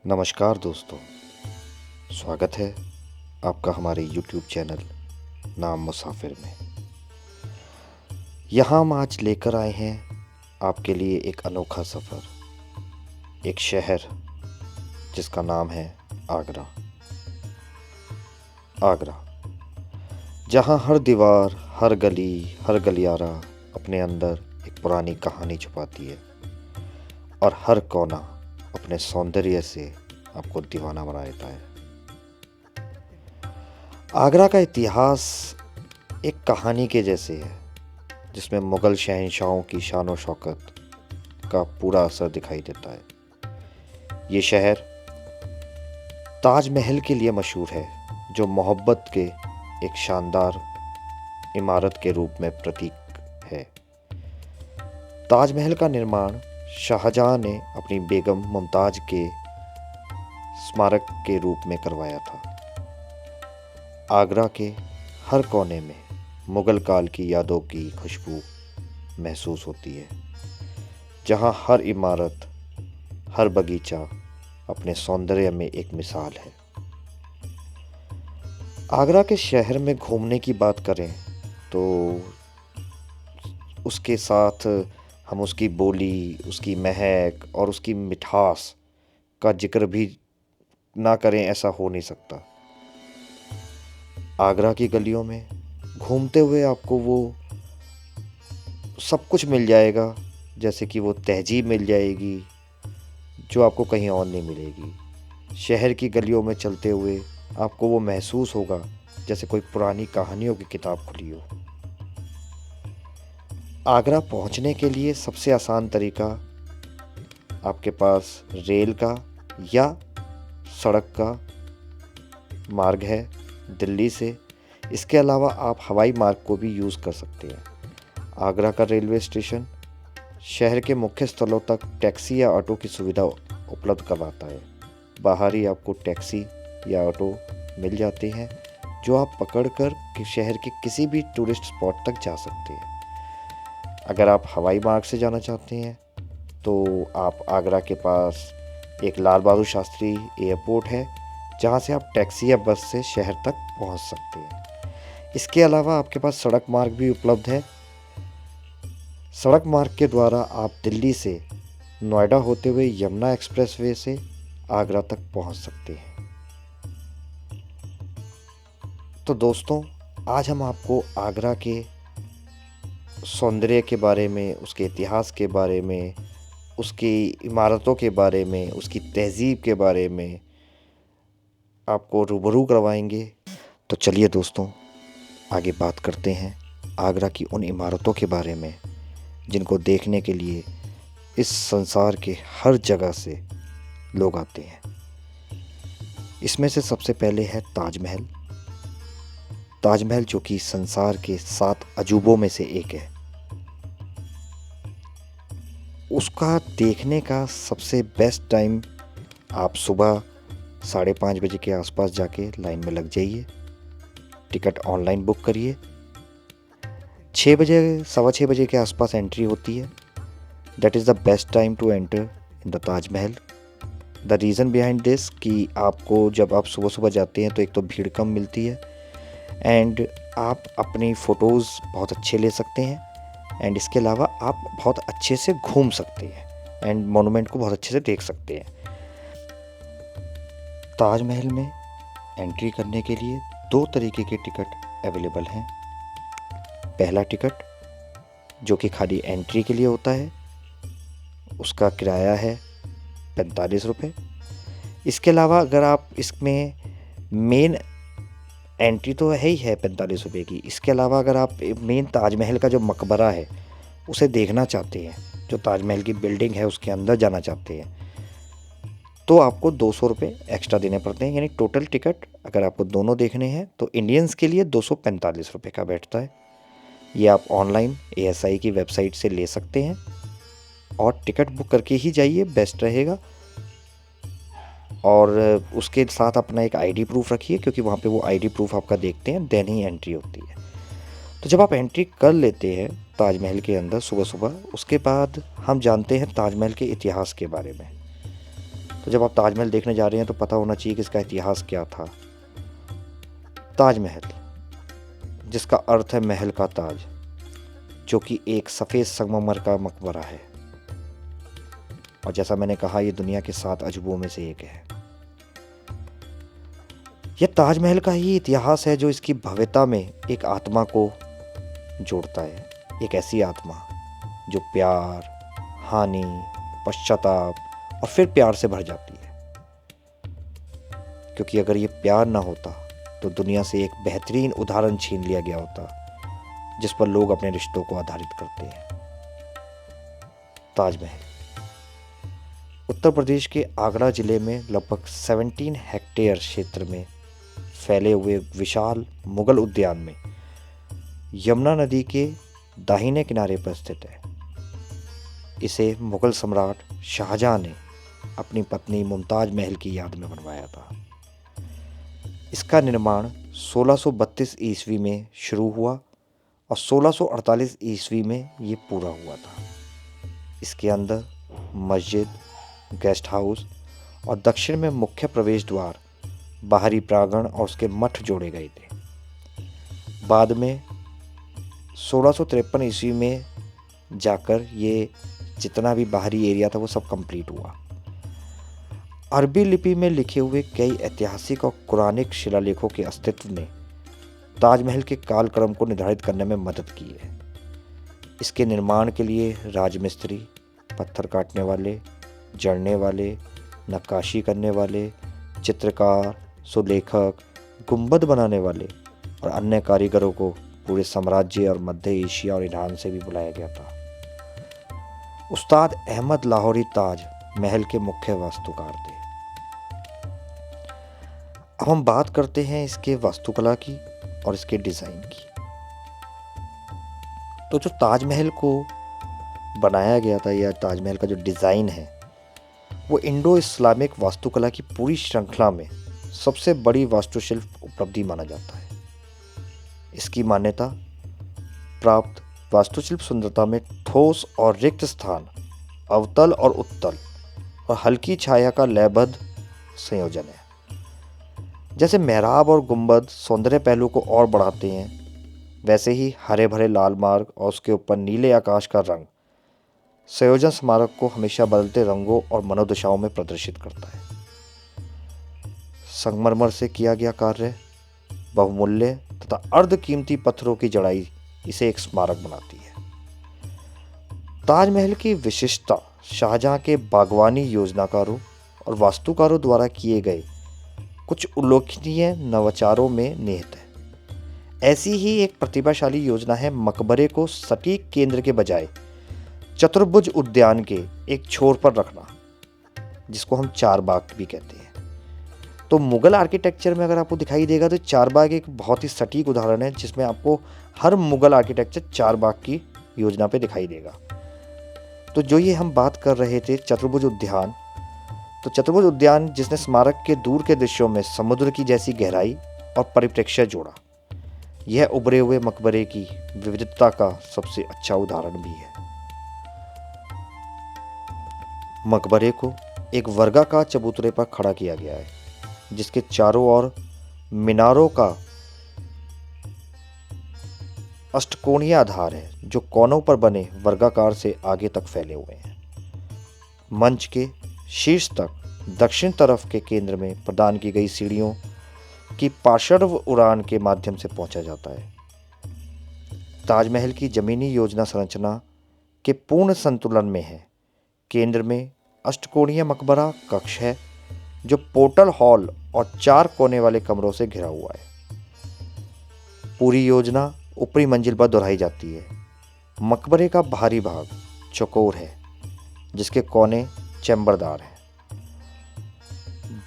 नमस्कार दोस्तों, स्वागत है आपका हमारे YouTube चैनल नाम मुसाफिर में। यहाँ हम आज लेकर आए हैं आपके लिए एक अनोखा सफ़र, एक शहर जिसका नाम है आगरा। आगरा, जहाँ हर दीवार, हर गली, हर गलियारा अपने अंदर एक पुरानी कहानी छुपाती है और हर कोना अपने सौंदर्य से आपको दीवाना बना देता है। आगरा का इतिहास एक कहानी के जैसे है, जिसमें मुग़ल शहंशाहों की शान और शौकत का पूरा असर दिखाई देता है। ये शहर ताजमहल के लिए मशहूर है, जो मोहब्बत के एक शानदार इमारत के रूप में प्रतीक है। ताजमहल का निर्माण शाहजहां ने अपनी बेगम मुमताज़ के स्मारक के रूप में करवाया था। आगरा के हर कोने में मुग़ल काल की यादों की खुशबू महसूस होती है, जहां हर इमारत, हर बगीचा अपने सौंदर्य में एक मिसाल है। आगरा के शहर में घूमने की बात करें तो उसके साथ हम उसकी बोली, उसकी महक और उसकी मिठास का जिक्र भी ना करें ऐसा हो नहीं सकता। आगरा की गलियों में घूमते हुए आपको वो सब कुछ मिल जाएगा, जैसे कि वो तहजीब मिल जाएगी जो आपको कहीं और नहीं मिलेगी। शहर की गलियों में चलते हुए आपको वो महसूस होगा जैसे कोई पुरानी कहानियों की किताब खुली हो। आगरा पहुंचने के लिए सबसे आसान तरीका आपके पास रेल का या सड़क का मार्ग है दिल्ली से। इसके अलावा आप हवाई मार्ग को भी यूज़ कर सकते हैं। आगरा का रेलवे स्टेशन शहर के मुख्य स्थलों तक टैक्सी या ऑटो की सुविधा उपलब्ध करवाता है। बाहर ही आपको टैक्सी या ऑटो मिल जाते हैं, जो आप पकड़कर शहर के किसी भी टूरिस्ट स्पॉट तक जा सकते हैं। अगर आप हवाई मार्ग से जाना चाहते हैं तो आप आगरा के पास एक लाल बहादुर शास्त्री एयरपोर्ट है, जहां से आप टैक्सी या बस से शहर तक पहुंच सकते हैं। इसके अलावा आपके पास सड़क मार्ग भी उपलब्ध है। सड़क मार्ग के द्वारा आप दिल्ली से नोएडा होते हुए यमुना एक्सप्रेसवे से आगरा तक पहुंच सकते हैं। तो दोस्तों, आज हम आपको आगरा के सौंदर्य के बारे में, उसके इतिहास के बारे में, उसकी इमारतों के बारे में, उसकी तहज़ीब के बारे में आपको रूबरू करवाएंगे। तो चलिए दोस्तों, आगे बात करते हैं आगरा की उन इमारतों के बारे में जिनको देखने के लिए इस संसार के हर जगह से लोग आते हैं। इसमें से सबसे पहले है ताजमहल। ताजमहल जो कि संसार के 7 अजूबों में से एक है। उसका देखने का सबसे बेस्ट टाइम आप सुबह 5:30 बजे के आसपास जाके लाइन में लग जाइए। टिकट ऑनलाइन बुक करिए। 6 बजे, 6:15 बजे के आसपास एंट्री होती है। That is the best time to enter in the Taj Mahal. The reason behind this कि आपको जब आप सुबह सुबह जाते हैं तो एक तो भीड़ कम मिलती है एंड आप अपनी फ़ोटोज़ बहुत अच्छे ले सकते हैं एंड इसके अलावा आप बहुत अच्छे से घूम सकते हैं एंड मोनूमेंट को बहुत अच्छे से देख सकते हैं। ताजमहल में एंट्री करने के लिए 2 तरीके के टिकट अवेलेबल हैं। पहला टिकट जो कि खाली एंट्री के लिए होता है, उसका किराया है 45 रुपये। इसके अलावा अगर आप इसमें मेन एंट्री तो है ही है 45 रुपये की, इसके अलावा अगर आप मेन ताजमहल का जो मकबरा है उसे देखना चाहते हैं, जो ताजमहल की बिल्डिंग है उसके अंदर जाना चाहते हैं, तो आपको 200 रुपये एक्स्ट्रा देने पड़ते हैं। यानी टोटल टिकट अगर आपको दोनों देखने हैं तो इंडियंस के लिए 245 रुपये का बैठता है। ये आप ऑनलाइन ASI की वेबसाइट से ले सकते हैं और टिकट बुक करके ही जाइए, बेस्ट रहेगा। और उसके साथ अपना एक ID प्रूफ रखिए, क्योंकि वहाँ पे वो ID प्रूफ आपका देखते हैं, देन ही एंट्री होती है। तो जब आप एंट्री कर लेते हैं ताजमहल के अंदर सुबह सुबह, उसके बाद हम जानते हैं ताजमहल के इतिहास के बारे में। तो जब आप ताजमहल देखने जा रहे हैं तो पता होना चाहिए कि इसका इतिहास क्या था। ताजमहल, जिसका अर्थ है महल का ताज, जो कि एक सफ़ेद संगमरमर का मकबरा है, और जैसा मैंने कहा ये दुनिया के 7 अजूबों में से एक है। यह ताजमहल का ही इतिहास है जो इसकी भव्यता में एक आत्मा को जोड़ता है, एक ऐसी आत्मा जो प्यार, हानि, पश्चाताप और फिर प्यार से भर जाती है। क्योंकि अगर ये प्यार ना होता तो दुनिया से एक बेहतरीन उदाहरण छीन लिया गया होता जिस पर लोग अपने रिश्तों को आधारित करते हैं। ताजमहल उत्तर प्रदेश के आगरा जिले में लगभग 17 हेक्टेयर क्षेत्र में फैले हुए विशाल मुगल उद्यान में यमुना नदी के दाहिने किनारे पर स्थित है। इसे मुगल सम्राट शाहजहां ने अपनी पत्नी मुमताज महल की याद में बनवाया था। इसका निर्माण 1632 ईस्वी में शुरू हुआ और 1648 ईस्वी में ये पूरा हुआ था। इसके अंदर मस्जिद, गेस्ट हाउस और दक्षिण में मुख्य प्रवेश द्वार, बाहरी प्रांगण और उसके मठ जोड़े गए थे। बाद में 1653 ईस्वी में जाकर ये जितना भी बाहरी एरिया था वो सब कंप्लीट हुआ। अरबी लिपि में लिखे हुए कई ऐतिहासिक और पुराणिक शिलालेखों के अस्तित्व ने ताजमहल के कालक्रम को निर्धारित करने में मदद की है। इसके निर्माण के लिए राजमिस्त्री, पत्थर काटने वाले, जड़ने वाले, नक्काशी करने वाले, चित्रकार, सुलेखक, गुंबद बनाने वाले और अन्य कारीगरों को पूरे साम्राज्य और मध्य एशिया और ईरान से भी बुलाया गया था। उस्ताद अहमद लाहौरी ताज महल के मुख्य वास्तुकार थे। अब हम बात करते हैं इसके वास्तुकला की और इसके डिज़ाइन की। तो जो ताजमहल को बनाया गया था, या ताजमहल का जो डिज़ाइन है, वो इंडो इस्लामिक वास्तुकला की पूरी श्रृंखला में सबसे बड़ी वास्तुशिल्प उपलब्धि माना जाता है। इसकी मान्यता प्राप्त वास्तुशिल्प सुंदरता में ठोस और रिक्त स्थान, अवतल और उत्तल और हल्की छाया का लयबद्ध संयोजन है। जैसे मेहराब और गुंबद सौंदर्य पहलू को और बढ़ाते हैं, वैसे ही हरे भरे लाल मार्ग और उसके ऊपर नीले आकाश का रंग संयोजन स्मारक को हमेशा बदलते रंगों और मनोदशाओं में प्रदर्शित करता है। संगमरमर से किया गया कार्य, बहुमूल्य तथा अर्ध कीमती पत्थरों की जड़ाई इसे एक स्मारक बनाती है। ताजमहल की विशिष्टता शाहजहां के बागवानी योजनाकारों और वास्तुकारों द्वारा किए गए कुछ उल्लेखनीय नवाचारों में निहित है। ऐसी ही एक प्रतिभाशाली योजना है मकबरे को सटीक केंद्र के बजाय चतुर्भुज उद्यान के एक छोर पर रखना, जिसको हम चारबाग भी कहते हैं। तो मुगल आर्किटेक्चर में अगर आपको दिखाई देगा तो चारबाग एक बहुत ही सटीक उदाहरण है, जिसमें आपको हर मुगल आर्किटेक्चर चारबाग की योजना पे दिखाई देगा। तो जो ये हम बात कर रहे थे चतुर्भुज उद्यान, तो चतुर्भुज उद्यान जिसने स्मारक के दूर के दृश्यों में समुद्र की जैसी गहराई और परिप्रेक्ष्य जोड़ा, यह उभरे हुए मकबरे की विविधता का सबसे अच्छा उदाहरण भी है। मकबरे को एक वर्गाकार चबूतरे पर खड़ा किया गया है, जिसके चारों ओर मीनारों का अष्टकोणीय आधार है, जो कोनों पर बने वर्गाकार से आगे तक फैले हुए हैं। मंच के शीर्ष तक दक्षिण तरफ के केंद्र में प्रदान की गई सीढ़ियों की पार्श्व उड़ान के माध्यम से पहुंचा जाता है। ताजमहल की जमीनी योजना संरचना के पूर्ण संतुलन में है। केंद्र में अष्टकोणीय मकबरा कक्ष है, जो पोर्टल हॉल और 4 कोने वाले कमरों से घिरा हुआ है। पूरी योजना ऊपरी मंजिल पर दोहराई जाती है। मकबरे का बाहरी भाग चौकोर है, जिसके कोने चैम्बरदार हैं।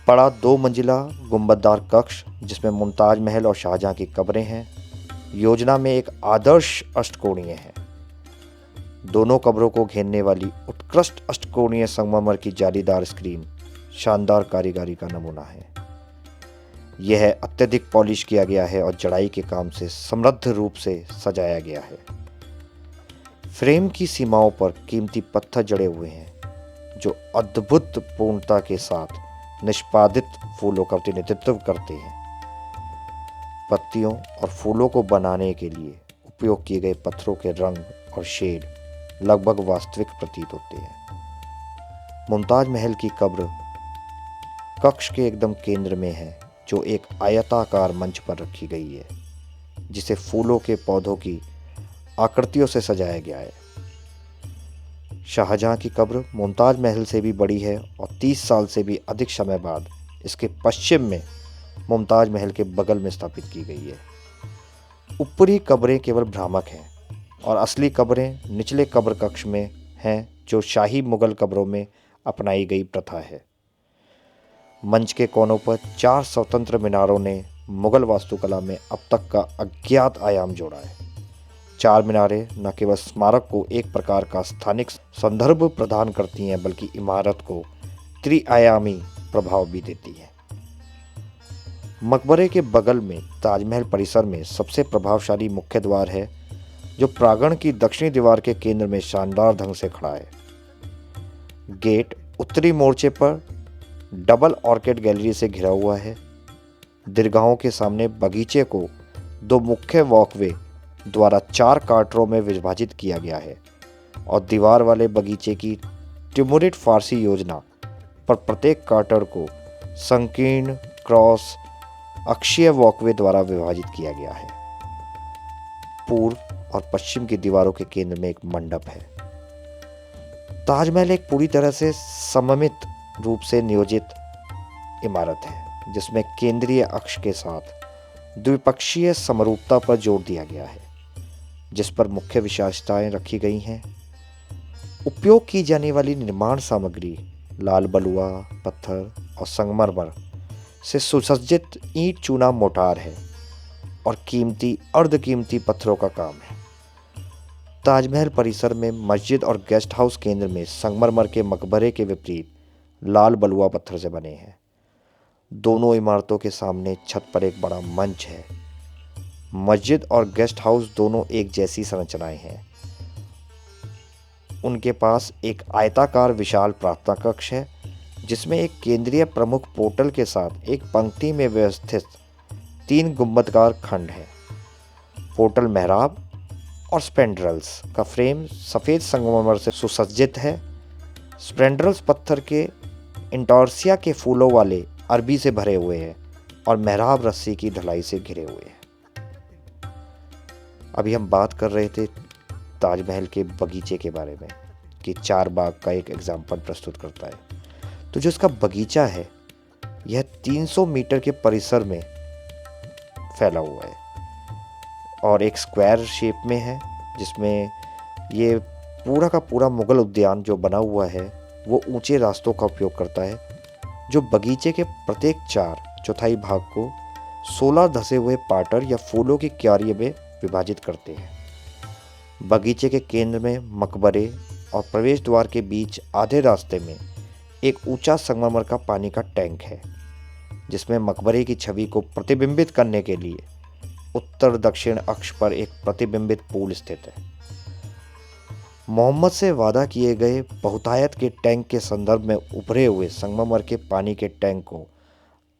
बड़ा 2 मंजिला गुंबददार कक्ष, जिसमें मुमताज महल और शाहजहां की कब्रें हैं, योजना में एक आदर्श अष्टकोणीय है। दोनों कब्रों को घेरने वाली उत्कृष्ट अष्टकोणीय संगमरमर की जालीदार स्क्रीन शानदार कारीगरी का नमूना है। यह अत्यधिक पॉलिश किया गया है और जड़ाई के काम से समृद्ध रूप से सजाया गया है। फ्रेम की सीमाओं पर कीमती पत्थर जड़े हुए हैं, जो अद्भुत पूर्णता के साथ निष्पादित फूलों का प्रतिनिधित्व करते हैं। पत्तियों और फूलों को बनाने के लिए उपयोग किए गए पत्थरों के रंग और शेड लगभग वास्तविक प्रतीत होते हैं। मुमताज महल की कब्र कक्ष के एकदम केंद्र में है, जो एक आयताकार मंच पर रखी गई है, जिसे फूलों के पौधों की आकृतियों से सजाया गया है। शाहजहां की कब्र मुमताज महल से भी बड़ी है और 30 साल से भी अधिक समय बाद इसके पश्चिम में मुमताज महल के बगल में स्थापित की गई है। ऊपरी कब्रें केवल भ्रामक हैं और असली कब्रें निचले कब्र कक्ष में हैं, जो शाही मुगल कब्रों में अपनाई गई प्रथा है। मंच के कोनों पर 4 स्वतंत्र मीनारों ने मुगल वास्तुकला में अब तक का अज्ञात आयाम जोड़ा है। 4 मीनारें न केवल स्मारक को एक प्रकार का स्थानिक संदर्भ प्रदान करती हैं, बल्कि इमारत को त्रिआयामी प्रभाव भी देती हैं। मकबरे के बगल में ताजमहल परिसर में सबसे प्रभावशाली मुख्य द्वार है, जो प्रांगण की दक्षिणी दीवार के केंद्र में शानदार ढंग से खड़ा है। गेट उत्तरी मोर्चे पर डबल ऑर्किड गैलरी से घिरा हुआ है। दीर्घाओं के सामने बगीचे को 2 मुख्य वॉकवे द्वारा 4 क्वार्टरों में विभाजित किया गया है और दीवार वाले बगीचे की टिमुरिड फारसी योजना पर प्रत्येक क्वार्टर को संकीर्ण क्रॉस अक्षीय वॉकवे द्वारा विभाजित किया गया है। पूर्व और पश्चिम की दीवारों के केंद्र में एक मंडप है। ताजमहल एक पूरी तरह से सममित रूप से नियोजित इमारत है, जिसमें केंद्रीय अक्ष के साथ द्विपक्षीय समरूपता पर जोर दिया गया है, जिस पर मुख्य विशेषताएं रखी गई हैं। उपयोग की जाने वाली निर्माण सामग्री लाल बलुआ पत्थर और संगमरमर से सुसज्जित ईंट चूना मोटार है और कीमती अर्धकीमती पत्थरों का काम है। ताजमहल परिसर में मस्जिद और गेस्ट हाउस केंद्र में संगमरमर के मकबरे के विपरीत लाल बलुआ पत्थर से बने हैं। दोनों इमारतों के सामने छत पर एक बड़ा मंच है। मस्जिद और गेस्ट हाउस दोनों एक जैसी संरचनाएं हैं। उनके पास एक आयताकार विशाल प्रार्थना कक्ष है, जिसमें एक केंद्रीय प्रमुख पोर्टल के साथ एक पंक्ति में व्यवस्थित 3 गुंबदकार खंड है। पोर्टल मेहराब और स्पेंड्रल्स का फ्रेम सफ़ेद संगमरमर से सुसज्जित है। स्पेंड्रल्स पत्थर के इंटॉर्सिया के फूलों वाले अरबी से भरे हुए हैं और मेहराब रस्सी की ढलाई से घिरे हुए हैं। अभी हम बात कर रहे थे ताजमहल के बगीचे के बारे में कि 4 बाग का एक एग्जाम्पल प्रस्तुत करता है। तो जो इसका बगीचा है, यह 300 मीटर के परिसर में फैला हुआ है और एक स्क्वायर शेप में है, जिसमें ये पूरा का पूरा मुगल उद्यान जो बना हुआ है वो ऊंचे रास्तों का उपयोग करता है, जो बगीचे के प्रत्येक 4/4 भाग को 16 धसे हुए पार्टर या फूलों की क्यारी में विभाजित करते हैं। बगीचे के केंद्र में मकबरे और प्रवेश द्वार के बीच आधे रास्ते में एक ऊंचा संगमरमर का पानी का टैंक है, जिसमें मकबरे की छवि को प्रतिबिंबित करने के लिए उत्तर दक्षिण अक्ष पर एक प्रतिबिंबित पूल स्थित है। मोहम्मद से वादा किए गए बहुतायत के टैंक के संदर्भ में उभरे हुए संगमरमर के पानी के टैंक को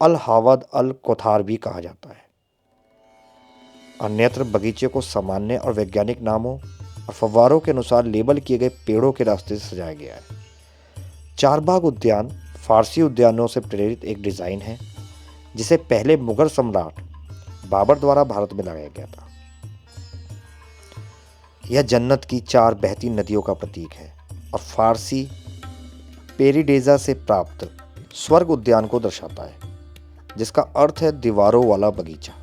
अल हावद अल कोथार भी कहा जाता है। अन्यत्र बगीचे को सामान्य और वैज्ञानिक नामों और फव्वारों के अनुसार लेबल किए गए पेड़ों के रास्ते से सजाया गया है। 4 बाग उद्यान फारसी उद्यानों से प्रेरित एक डिज़ाइन है, जिसे पहले मुगल सम्राट बाबर द्वारा भारत में लगाया गया था। यह जन्नत की 4 बहती नदियों का प्रतीक है और फारसी पेरिडेजा से प्राप्त स्वर्ग उद्यान को दर्शाता है, जिसका अर्थ है दीवारों वाला बगीचा।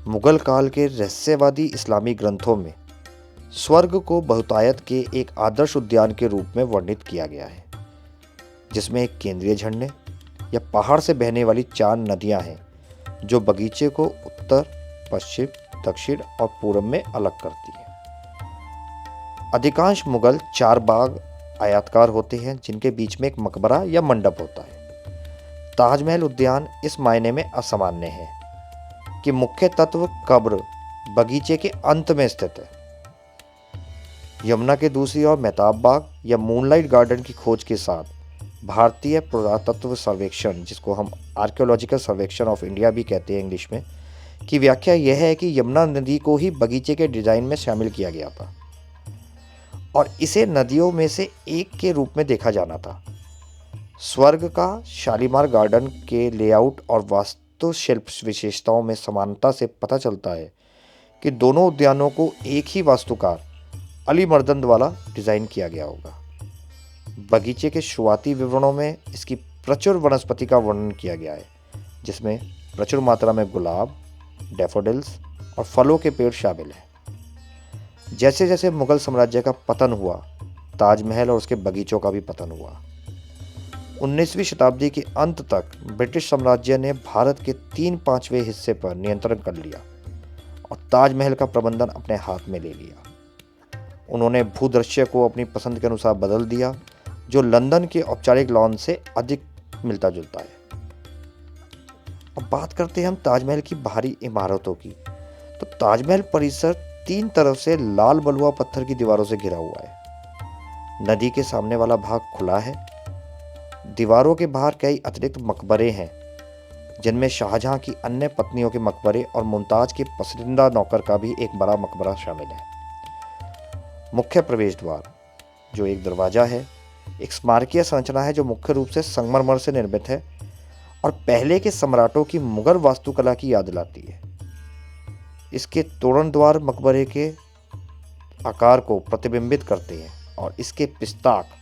मुगल काल के रहस्यवादी इस्लामी ग्रंथों में स्वर्ग को बहुतायत के एक आदर्श उद्यान के रूप में वर्णित किया गया है, जिसमें एक केंद्रीय झरने या पहाड़ से बहने वाली 4 नदियां हैं, जो बगीचे को उत्तर, पश्चिम, दक्षिण और पूर्व में अलग करती है। अधिकांश मुगल 4 बाग आयताकार होते हैं, जिनके बीच में एक मकबरा या मंडप होता है। ताजमहल उद्यान इस मायने में असामान्य है कि मुख्य तत्व कब्र बगीचे के अंत में स्थित है। यमुना के दूसरी ओर मेहताब बाग या मूनलाइट गार्डन की खोज के साथ भारतीय पुरातत्व सर्वेक्षण, जिसको हम आर्कियोलॉजिकल सर्वेक्षण ऑफ इंडिया भी कहते हैं इंग्लिश में, की व्याख्या यह है कि यमुना नदी को ही बगीचे के डिजाइन में शामिल किया गया था और इसे नदियों में से एक के रूप में देखा जाना था। स्वर्ग का शालीमार गार्डन के लेआउट और वास्तुशिल्प विशेषताओं में समानता से पता चलता है कि दोनों उद्यानों को एक ही वास्तुकार अली मर्दन द्वारा डिजाइन किया गया होगा। बगीचे के शुरुआती विवरणों में इसकी प्रचुर वनस्पति का वर्णन किया गया है, जिसमें प्रचुर मात्रा में गुलाब, डैफोडिल्स और फलों के पेड़ शामिल हैं। जैसे जैसे मुगल साम्राज्य का पतन हुआ, ताजमहल और उसके बगीचों का भी पतन हुआ। 19वीं शताब्दी के अंत तक ब्रिटिश साम्राज्य ने भारत के 3/5वें हिस्से पर नियंत्रण कर लिया और ताजमहल का प्रबंधन अपने हाथ में ले लिया। उन्होंने भूदृश्य को अपनी पसंद के अनुसार बदल दिया, जो लंदन के औपचारिक लॉन से अधिक मिलता जुलता है। अब बात करते हैं हम ताजमहल की बाहरी इमारतों की। तो ताजमहल परिसर 3 तरफ से लाल बलुआ पत्थर की दीवारों से घिरा हुआ है। नदी के सामने वाला भाग खुला है। दीवारों के बाहर कई अतिरिक्त मकबरे हैं, जिनमें शाहजहां की अन्य पत्नियों के मकबरे और मुमताज के पसंदीदा नौकर का भी एक बड़ा मकबरा शामिल है। मुख्य प्रवेश द्वार, जो एक दरवाजा है, एक स्मारकीय संरचना है जो मुख्य रूप से संगमरमर से निर्मित है और पहले के सम्राटों की मुगल वास्तुकला की याद दिलाती है। इसके तोरण द्वार मकबरे के आकार को प्रतिबिंबित करते हैं और इसके पिस्ताक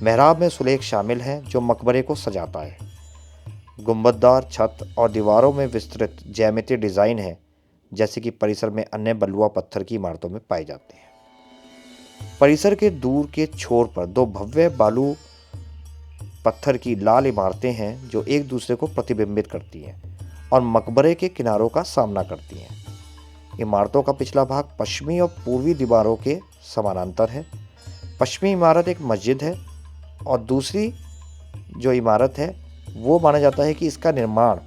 मेहराब में सुलेख शामिल हैं, जो मकबरे को सजाता है। गुंबददार छत और दीवारों में विस्तृत ज्यामितीय डिजाइन है, जैसे कि परिसर में अन्य बलुआ पत्थर की इमारतों में पाए जाते हैं। परिसर के दूर के छोर पर 2 भव्य बालू पत्थर की लाल इमारतें हैं, जो एक दूसरे को प्रतिबिंबित करती हैं और मकबरे के किनारों का सामना करती हैं। इमारतों का पिछला भाग पश्चिमी और पूर्वी दीवारों के समानांतर है। पश्चिमी इमारत एक मस्जिद है और दूसरी जो इमारत है वो माना जाता है कि इसका निर्माण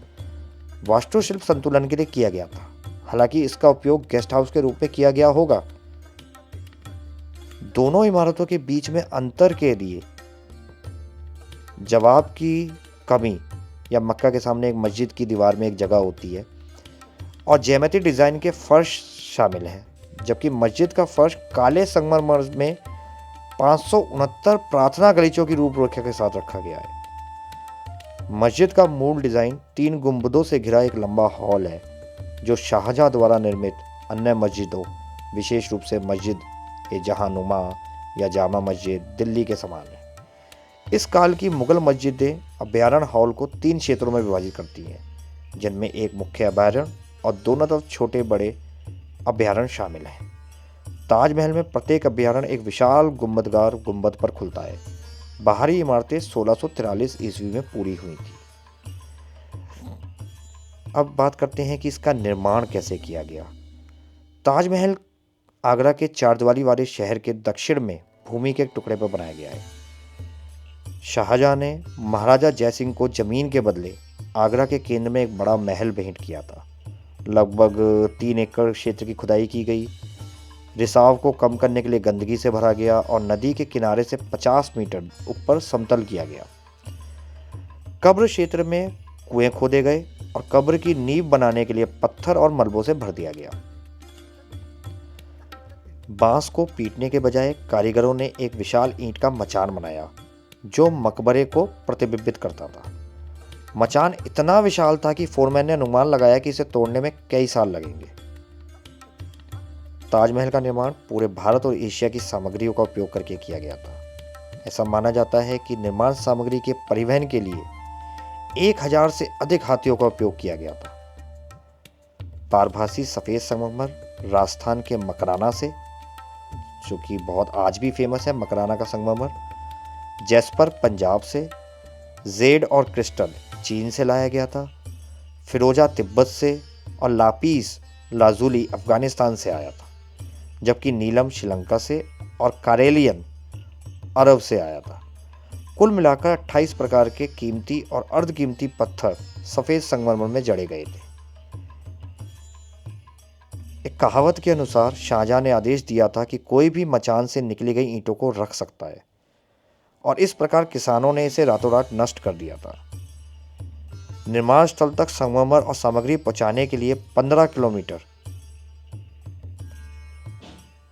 वास्तुशिल्प संतुलन के लिए किया गया था। हालांकि इसका उपयोग गेस्ट हाउस के रूप में किया गया होगा। दोनों इमारतों के बीच में अंतर के लिए जवाब की कमी या मक्का के सामने एक मस्जिद की दीवार में एक जगह होती है और ज्यामितीय डिजाइन के फर्श शामिल हैं, जबकि मस्जिद का फर्श काले संगमरमर में 569 प्रार्थना गलीचों की रूपरेखा के साथ रखा गया है। मस्जिद का मूल डिजाइन 3 गुंबदों से घिरा एक लंबा हॉल है, जो शाहजहां द्वारा निर्मित अन्य मस्जिदों, विशेष रूप से मस्जिद ए जहानुमा या जामा मस्जिद दिल्ली के समान है। इस काल की मुगल मस्जिदें अभ्यारण्य हॉल को 3 क्षेत्रों में विभाजित करती हैं, जिनमें एक मुख्य अभ्यारण्य और दोनों तरफ छोटे बड़े अभ्यारण्य शामिल हैं। ताजमहल में प्रत्येक अभ्यारण्य एक विशाल गुंबदगार गुंबद पर खुलता है। बाहरी इमारतें 1643 ईस्वी में पूरी हुई थी। अब बात करते हैं कि इसका निर्माण कैसे किया गया। ताजमहल आगरा के चारदीवारी वाले शहर के दक्षिण में भूमि के एक टुकड़े पर बनाया गया है। शाहजहां ने महाराजा जयसिंह को जमीन के बदले आगरा के केंद्र में एक बड़ा महल भेंट किया था। लगभग 3 एकड़ क्षेत्र की खुदाई की गई। रिसाव को कम करने के लिए गंदगी से भरा गया और नदी के किनारे से 50 मीटर ऊपर समतल किया गया। कब्र क्षेत्र में कुएं खोदे गए और कब्र की नींव बनाने के लिए पत्थर और मलबों से भर दिया गया। बांस को पीटने के बजाय कारीगरों ने एक विशाल ईंट का मचान बनाया, जो मकबरे को प्रतिबिंबित करता था। मचान इतना विशाल था कि फोरमैन ने अनुमान लगाया कि इसे तोड़ने में कई साल लगेंगे। ताजमहल का निर्माण पूरे भारत और एशिया की सामग्रियों का उपयोग करके किया गया था। ऐसा माना जाता है कि निर्माण सामग्री के परिवहन के लिए 1000 से अधिक हाथियों का उपयोग किया गया था। पारभासी सफ़ेद संगमरमर राजस्थान के मकराना से, जो कि बहुत आज भी फेमस है, मकराना का संगमरमर, जैस्पर पंजाब से, जेड और क्रिस्टल चीन से लाया गया था, फिरोजा तिब्बत से और लापीस लाजुली अफगानिस्तान से आया था, जबकि नीलम श्रीलंका से और कारेलियन अरब से आया था। कुल मिलाकर 28 प्रकार के कीमती और अर्धकीमती पत्थर सफ़ेद संगमरमर में जड़े गए थे। एक कहावत के अनुसार शाहजहां ने आदेश दिया था कि कोई भी मचान से निकली गई ईंटों को रख सकता है, और इस प्रकार किसानों ने इसे रातों रात नष्ट कर दिया था। निर्माण स्थल तक संगमरमर और सामग्री पहुंचाने के लिए 15 किलोमीटर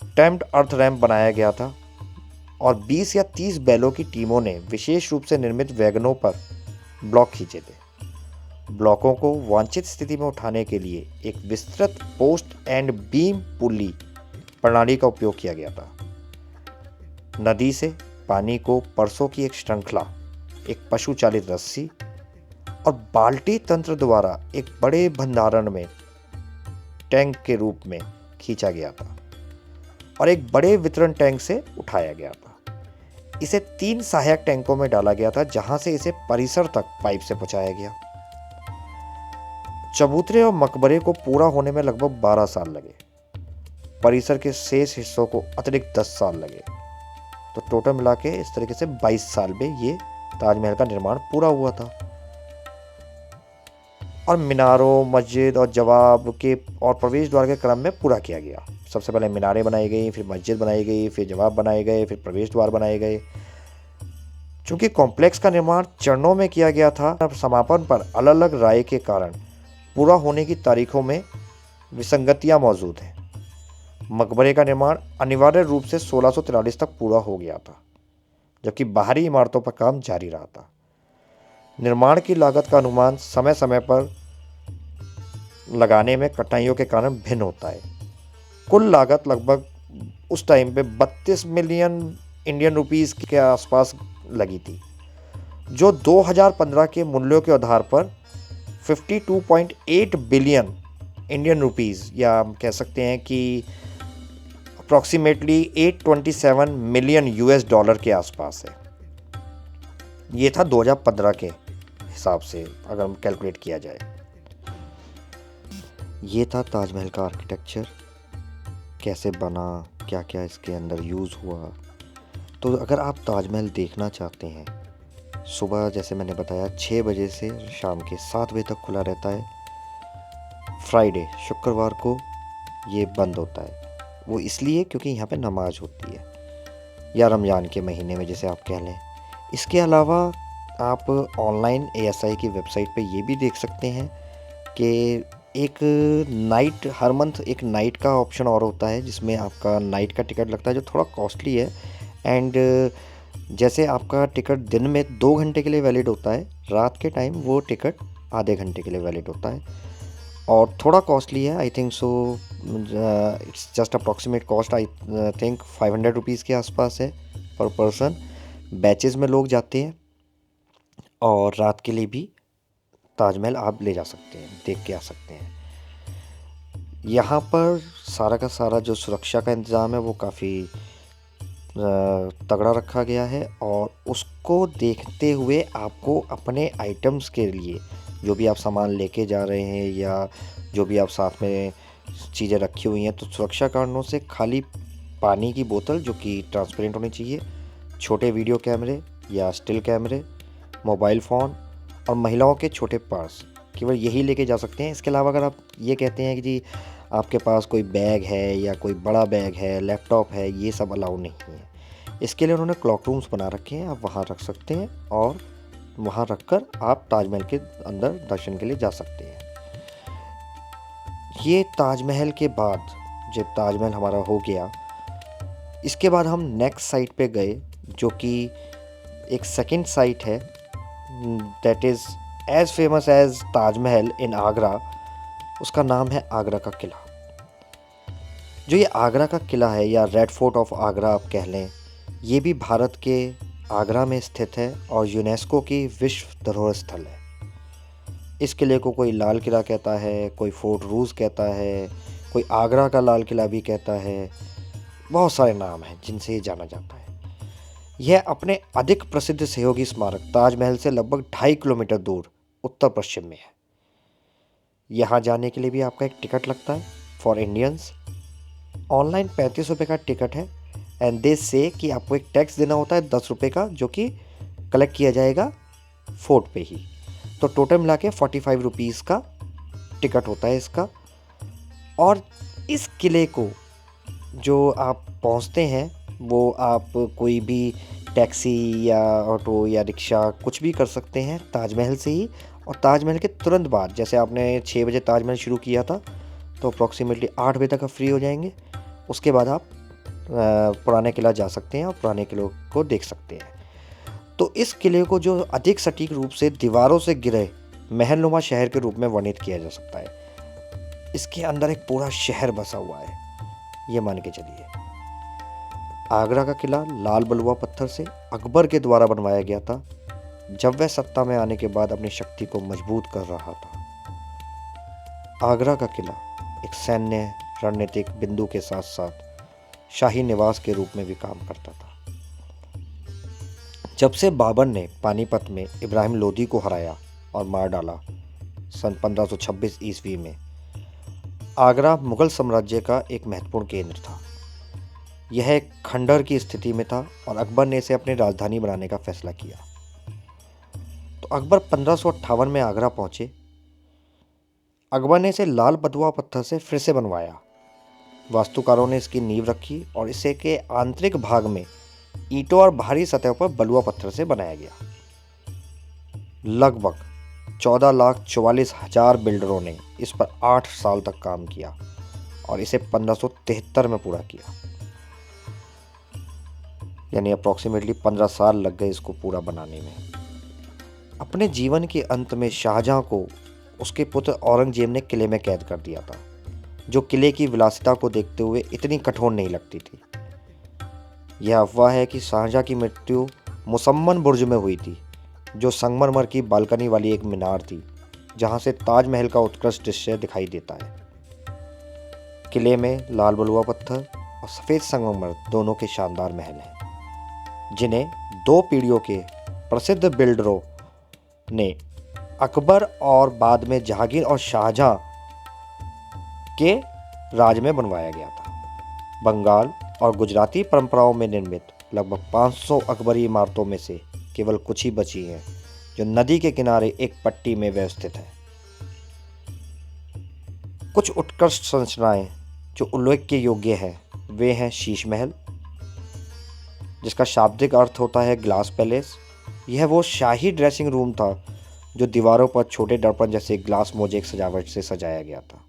टेम्प्ड अर्थ रैंप बनाया गया था, और 20 या 30 बैलों की टीमों ने विशेष रूप से निर्मित वैगनों पर ब्लॉक खींचे थे। ब्लॉकों को वांछित स्थिति में उठाने के लिए एक विस्तृत पोस्ट एंड बीम पुली प्रणाली का उपयोग किया गया था। नदी से पानी को परसों की एक श्रृंखला, एक पशु चालित रस्सी और बाल्टी तंत्र द्वारा एक बड़े भंडारण में टैंक के रूप में खींचा गया था और एक बड़े वितरण टैंक से उठाया गया था। इसे 3 सहायक टैंकों में डाला गया था, जहां से इसे परिसर तक पाइप से पहुंचाया गया। चबूतरे और मकबरे को पूरा होने में लगभग 12 साल लगे। परिसर के शेष हिस्सों को अतिरिक्त 10 साल लगे। तो टोटल मिला के इस तरीके से 22 साल में ये ताजमहल का निर्माण पूरा हुआ था। और मीनारों, मस्जिद और जवाब के और प्रवेश द्वार के क्रम में पूरा किया गया। सबसे पहले मीनारें बनाई गई, फिर मस्जिद बनाई गई, फिर जवाब बनाए गए, फिर प्रवेश द्वार बनाए गए। चूंकि कॉम्प्लेक्स का निर्माण चरणों में किया गया था, समापन पर अलग अलग राय के कारण पूरा होने की तारीखों में विसंगतियां मौजूद हैं। मकबरे का निर्माण अनिवार्य रूप से 1643 तक पूरा हो गया था, जबकि बाहरी इमारतों पर काम जारी रहा था। निर्माण की लागत का अनुमान समय समय पर लगाने में कठिनाइयों के कारण भिन्न होता है। कुल लागत लगभग उस टाइम पे 32 मिलियन इंडियन रुपीस के आसपास लगी थी, जो 2015 के मूल्यों के आधार पर 52.8 बिलियन इंडियन रुपीस, या हम कह सकते हैं कि अप्रॉक्सीमेटली 827 मिलियन यूएस डॉलर के आसपास है। ये था 2015 के हिसाब से अगर हम कैलकुलेट किया जाए। ये था ताजमहल का आर्किटेक्चर, कैसे बना, क्या क्या इसके अंदर यूज़ हुआ। तो अगर आप ताजमहल देखना चाहते हैं, सुबह जैसे मैंने बताया 6 बजे से शाम के 7 बजे तक खुला रहता है। फ्राइडे, शुक्रवार को ये बंद होता है। वो इसलिए क्योंकि यहाँ पे नमाज होती है, या रमज़ान के महीने में जैसे आप कह लें। इसके अलावा आप ऑनलाइन ASI की वेबसाइट पे ये भी देख सकते हैं कि एक नाइट, हर मंथ एक नाइट का ऑप्शन और होता है, जिसमें आपका नाइट का टिकट लगता है, जो थोड़ा कॉस्टली है। एंड जैसे आपका टिकट दिन में 2 घंटे के लिए वैलिड होता है, रात के टाइम वो टिकट आधे घंटे के लिए वैलिड होता है और थोड़ा कॉस्टली है। I think so it's just approximate cost, I think 500 rupees के आसपास है पर पर्सन। बैचेज़ में लोग जाते हैं और रात के लिए भी ताजमहल आप ले जा सकते हैं, देख के आ सकते हैं। यहाँ पर सारा का सारा जो सुरक्षा का इंतज़ाम है वो काफ़ी तगड़ा रखा गया है, और उसको देखते हुए आपको अपने आइटम्स के लिए, जो भी आप सामान लेके जा रहे हैं या जो भी आप साथ में चीज़ें रखी हुई हैं, तो सुरक्षा कारणों से खाली पानी की बोतल जो कि ट्रांसपेरेंट होनी चाहिए, छोटे वीडियो कैमरे या स्टिल कैमरे, मोबाइल फ़ोन और महिलाओं के छोटे पर्स, केवल यही लेके जा सकते हैं। इसके अलावा अगर आप ये कहते हैं कि जी आपके पास कोई बैग है या कोई बड़ा बैग है, लैपटॉप है, ये सब अलाउ नहीं है। इसके लिए उन्होंने क्लॉक रूम्स बना रखे हैं, आप वहाँ रख सकते हैं और वहाँ रखकर आप ताजमहल के अंदर दर्शन के लिए जा सकते हैं। ये ताजमहल के बाद जब ताजमहल हमारा हो गया, इसके बाद हम नेक्स्ट साइट पे गए, जो कि एक सेकंड साइट है, that is as famous as Taj Mahal in Agra. उसका नाम है आगरा का किला। जो ये आगरा का किला है, या रेड फोर्ट ऑफ आगरा आप कह लें, ये भी भारत के आगरा में स्थित है और यूनेस्को की विश्व धरोहर स्थल है। इस किले को कोई लाल किला कहता है, कोई फोर्ट रूज कहता है, कोई आगरा का लाल किला भी कहता है। बहुत सारे नाम हैं जिनसे ये जाना जाता है। यह अपने अधिक प्रसिद्ध सहयोगी स्मारक ताजमहल से लगभग 2.5 किलोमीटर दूर उत्तर पश्चिम में है। यहाँ जाने के लिए भी आपका एक टिकट लगता है फॉर इंडियंस। ऑनलाइन 35 रुपये का टिकट है, एंड दे से कि आपको एक टैक्स देना होता है 10 रुपये का, जो कि कलेक्ट किया जाएगा फोर्ट पे ही। तो टोटल मिला के 45 रुपीज़ का टिकट होता है इसका। और इस किले को जो आप पहुंचते हैं वो आप कोई भी टैक्सी या ऑटो या रिक्शा कुछ भी कर सकते हैं ताजमहल से ही। और ताजमहल के तुरंत बाद, जैसे आपने 6 बजे ताजमहल शुरू किया था, तो अप्रॉक्सीमेटली 8 बजे तक आप फ्री हो जाएंगे। उसके बाद आप पुराने किला जा सकते हैं और पुराने किलों को देख सकते हैं। तो इस किले को जो अधिक सटीक रूप से दीवारों से घिरे महलनुमा शहर के रूप में वर्णित किया जा सकता है। इसके अंदर एक पूरा शहर बसा हुआ है, ये मान के चलिए। आगरा का किला लाल बलुआ पत्थर से अकबर के द्वारा बनवाया गया था, जब वह सत्ता में आने के बाद अपनी शक्ति को मजबूत कर रहा था। आगरा का किला एक सैन्य रणनीतिक बिंदु के साथ साथ शाही निवास के रूप में भी काम करता था। जब से बाबर ने पानीपत में इब्राहिम लोदी को हराया और मार डाला सन 1526 ईस्वी में, आगरा मुगल साम्राज्य का एक महत्वपूर्ण केंद्र था। यह एक खंडहर की स्थिति में था और अकबर ने इसे अपनी राजधानी बनाने का फैसला किया। तो अकबर 1558 में आगरा पहुंचे। अकबर ने इसे लाल बलुआ पत्थर से फिर से बनवाया। वास्तुकारों ने इसकी नींव रखी और इसे के आंतरिक भाग में ईंटों और बाहरी सतह पर बलुआ पत्थर से बनाया गया। लगभग 14,44,000 बिल्डरों ने इस पर 8 साल तक काम किया और इसे 1573 में पूरा किया। यानी अप्रॉक्सीमेटली 15 साल लग गए इसको पूरा बनाने में। अपने जीवन के अंत में शाहजहां को उसके पुत्र औरंगजेब ने किले में कैद कर दिया था, जो किले की विलासिता को देखते हुए इतनी कठोर नहीं लगती थी। यह अफवाह है कि शाहजहां की मृत्यु मुसम्मन बुर्ज में हुई थी, जो संगमरमर की बालकनी वाली एक मीनार थी, जहां से ताजमहल का उत्कृष्ट दृश्य दिखाई देता है। किले में लाल बलुआ पत्थर और सफ़ेद संगमरमर दोनों के शानदार महल हैं, जिन्हें 2 पीढ़ियों के प्रसिद्ध बिल्डरों ने अकबर और बाद में जहांगीर और शाहजहां के राज में बनवाया गया था। बंगाल और गुजराती परंपराओं में निर्मित लगभग 500 अकबरी इमारतों में से केवल कुछ ही बची हैं, जो नदी के किनारे एक पट्टी में व्यवस्थित है। कुछ उत्कृष्ट संरचनाएं जो उल्लेख के योग्य हैं वे हैं शीश महल, जिसका शाब्दिक अर्थ होता है ग्लास पैलेस। यह वो शाही ड्रेसिंग रूम था जो दीवारों पर छोटे दर्पण जैसे ग्लास मोज़ेक सजावट से सजाया गया था।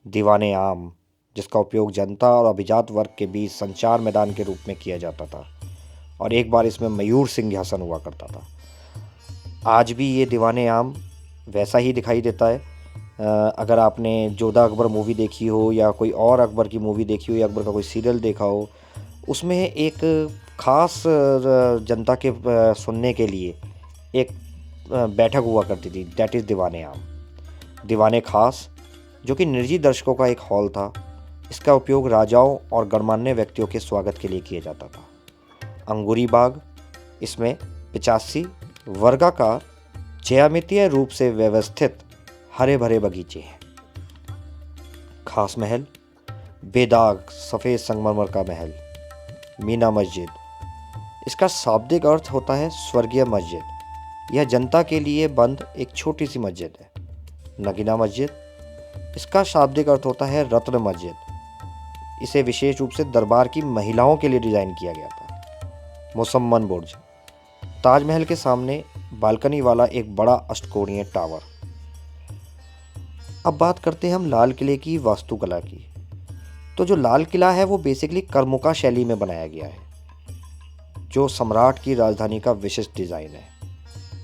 दीवाने आम, जिसका उपयोग जनता और अभिजात वर्ग के बीच संचार मैदान के रूप में किया जाता था, और एक बार इसमें मयूर सिंहासन हुआ करता था। आज भी ये दीवाने आम वैसा ही दिखाई देता है। अगर आपने जोधा अकबर मूवी देखी हो या कोई और अकबर की मूवी देखी हो या अकबर का कोई सीरियल देखा हो, उसमें एक ख़ास जनता के सुनने के लिए एक बैठक हुआ करती थी, दैट इज़ दीवाने आम। दीवाने खास, जो कि निर्जी दर्शकों का एक हॉल था, इसका उपयोग राजाओं और गणमान्य व्यक्तियों के स्वागत के लिए किया जाता था। अंगूरी बाग, इसमें 85 वर्गाकार ज्यामितीय रूप से व्यवस्थित हरे भरे बगीचे हैं। खास महल, बेदाग सफ़ेद संगमरमर का महल। मीना मस्जिद, इसका शाब्दिक अर्थ होता है स्वर्गीय मस्जिद। यह जनता के लिए बंद एक छोटी सी मस्जिद है। नगीना मस्जिद, इसका शाब्दिक अर्थ होता है रत्न मस्जिद। इसे विशेष रूप से दरबार की महिलाओं के लिए डिज़ाइन किया गया था। मुसम्मन बुर्ज, ताजमहल के सामने बालकनी वाला एक बड़ा अष्टकोणीय टावर। अब बात करते हैं हम लाल किले की वास्तुकला की। तो जो लाल किला है वो बेसिकली कर्मुका शैली में बनाया गया है, जो सम्राट की राजधानी का विशिष्ट डिज़ाइन है।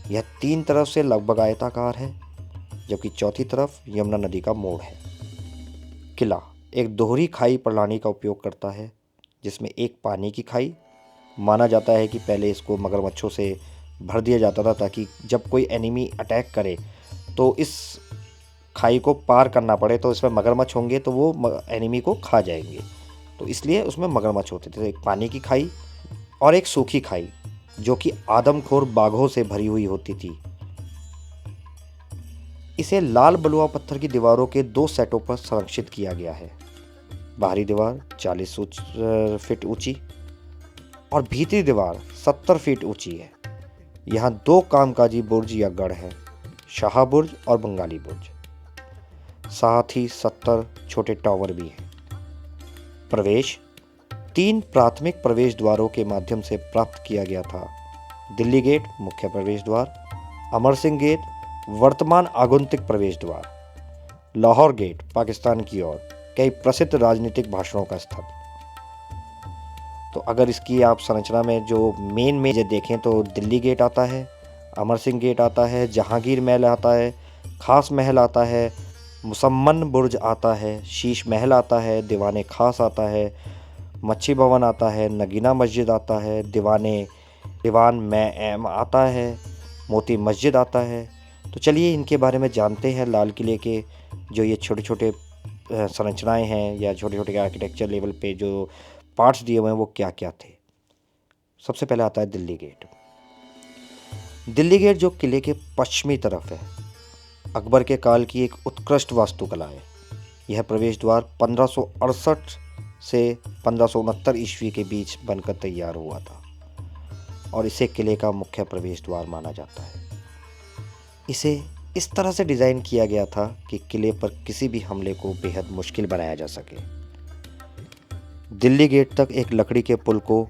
यह 3 तरफ से लगभग आयताकार है, जबकि चौथी तरफ यमुना नदी का मोड़ है। किला एक दोहरी खाई प्रणाली का उपयोग करता है, जिसमें एक पानी की खाई, माना जाता है कि पहले इसको मगरमच्छों से भर दिया जाता था, ताकि जब कोई एनिमी अटैक करे तो इस खाई को पार करना पड़े, तो इसमें मगरमच्छ होंगे तो वो एनिमी को खा जाएंगे, तो इसलिए उसमें मगरमच्छ होते थे। एक पानी की खाई और एक सूखी खाई, जो कि आदमखोर बाघों से भरी हुई होती थी। इसे लाल बलुआ पत्थर की दीवारों के 2 सेटों पर संरक्षित किया गया है। बाहरी दीवार 40 फीट ऊंची और भीतरी दीवार 70 फीट ऊंची है। यहाँ 2 कामकाजी बुर्ज या गढ़ हैं, शाह बुर्ज और बंगाली बुर्ज। साथ ही 70 छोटे टावर भी हैं। प्रवेश 3 प्राथमिक प्रवेश द्वारों के माध्यम से प्राप्त किया गया था। दिल्ली गेट मुख्य प्रवेश द्वार, अमर सिंह गेट वर्तमान आगंतुक प्रवेश द्वार, लाहौर गेट पाकिस्तान की ओर कई प्रसिद्ध राजनीतिक भाषणों का स्थल। तो अगर इसकी आप संरचना में जो मेन देखें तो दिल्ली गेट आता है, अमर सिंह गेट आता है, जहांगीर महल आता है, खास महल आता है, मुसम्मन बुर्ज आता है, शीश महल आता है, दीवाने खास आता है, मच्छी भवन आता है, नगीना मस्जिद आता है, दीवान में आता है, मोती मस्जिद आता है। तो चलिए इनके बारे में जानते हैं। लाल किले के जो ये छोटे छोटे संरचनाएं हैं या छोटे छोटे आर्किटेक्चर लेवल पे जो पार्ट्स दिए हुए हैं वो क्या क्या थे। सबसे पहले आता है दिल्ली गेट। दिल्ली गेट जो किले के पश्चिमी तरफ है, अकबर के काल की एक उत्कृष्ट वास्तुकला है। यह प्रवेश द्वार 1568 से 1569 ईस्वी के बीच बनकर तैयार हुआ था और इसे किले का मुख्य प्रवेश द्वार माना जाता है। इसे इस तरह से डिज़ाइन किया गया था कि किले पर किसी भी हमले को बेहद मुश्किल बनाया जा सके। दिल्ली गेट तक एक लकड़ी के पुल को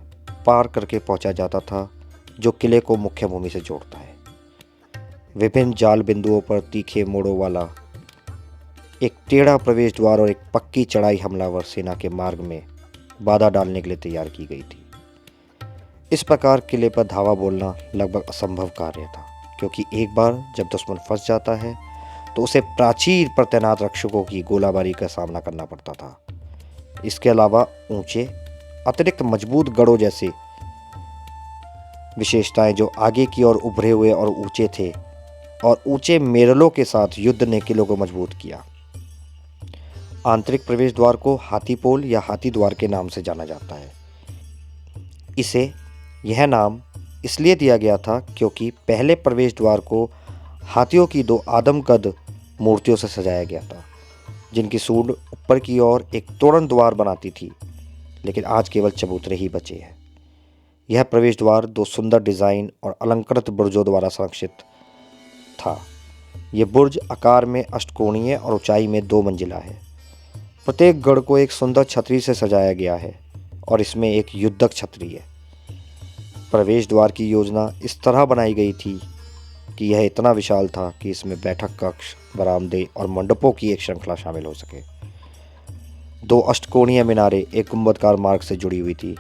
पार करके पहुंचा जाता था जो किले को मुख्य भूमि से जोड़ता है। विभिन्न जाल बिंदुओं पर तीखे मोड़ों वाला एक टेढ़ा प्रवेश द्वार और एक पक्की चढ़ाई हमलावर सेना के मार्ग में बाधा डालने के लिए तैयार की गई थी। इस प्रकार किले पर धावा बोलना लगभग असंभव कार्य था, क्योंकि एक बार जब दुश्मन फंस जाता है तो उसे प्राचीर पर तैनात रक्षकों की गोलाबारी का सामना करना पड़ता था। इसके अलावा ऊंचे अतिरिक्त मजबूत गढ़ों जैसे विशेषताएं जो आगे की ओर उभरे हुए और ऊंचे थे और ऊंचे मेरलों के साथ युद्ध ने किलों को मजबूत किया। आंतरिक प्रवेश द्वार को हाथीपोल या हाथी द्वार के नाम से जाना जाता है। इसे यह नाम इसलिए दिया गया था क्योंकि पहले प्रवेश द्वार को हाथियों की 2 आदमकद मूर्तियों से सजाया गया था, जिनकी सूंड ऊपर की ओर एक तोरण द्वार बनाती थी, लेकिन आज केवल चबूतरे ही बचे हैं। यह प्रवेश द्वार 2 सुंदर डिज़ाइन और अलंकृत बुर्जों द्वारा संरक्षित था। यह बुर्ज आकार में अष्टकोणीय और ऊंचाई में 2 मंजिला है। प्रत्येक गढ़ को एक सुंदर छतरी से सजाया गया है और इसमें एक युद्धक छतरी है। प्रवेश द्वार की योजना इस तरह बनाई गई थी कि यह इतना विशाल था कि इसमें बैठक कक्ष, बरामदे और मंडपों की एक श्रृंखला शामिल हो सके। 2 अष्टकोणीय मीनारें एक गुंबदकार मार्ग से जुड़ी हुई थी,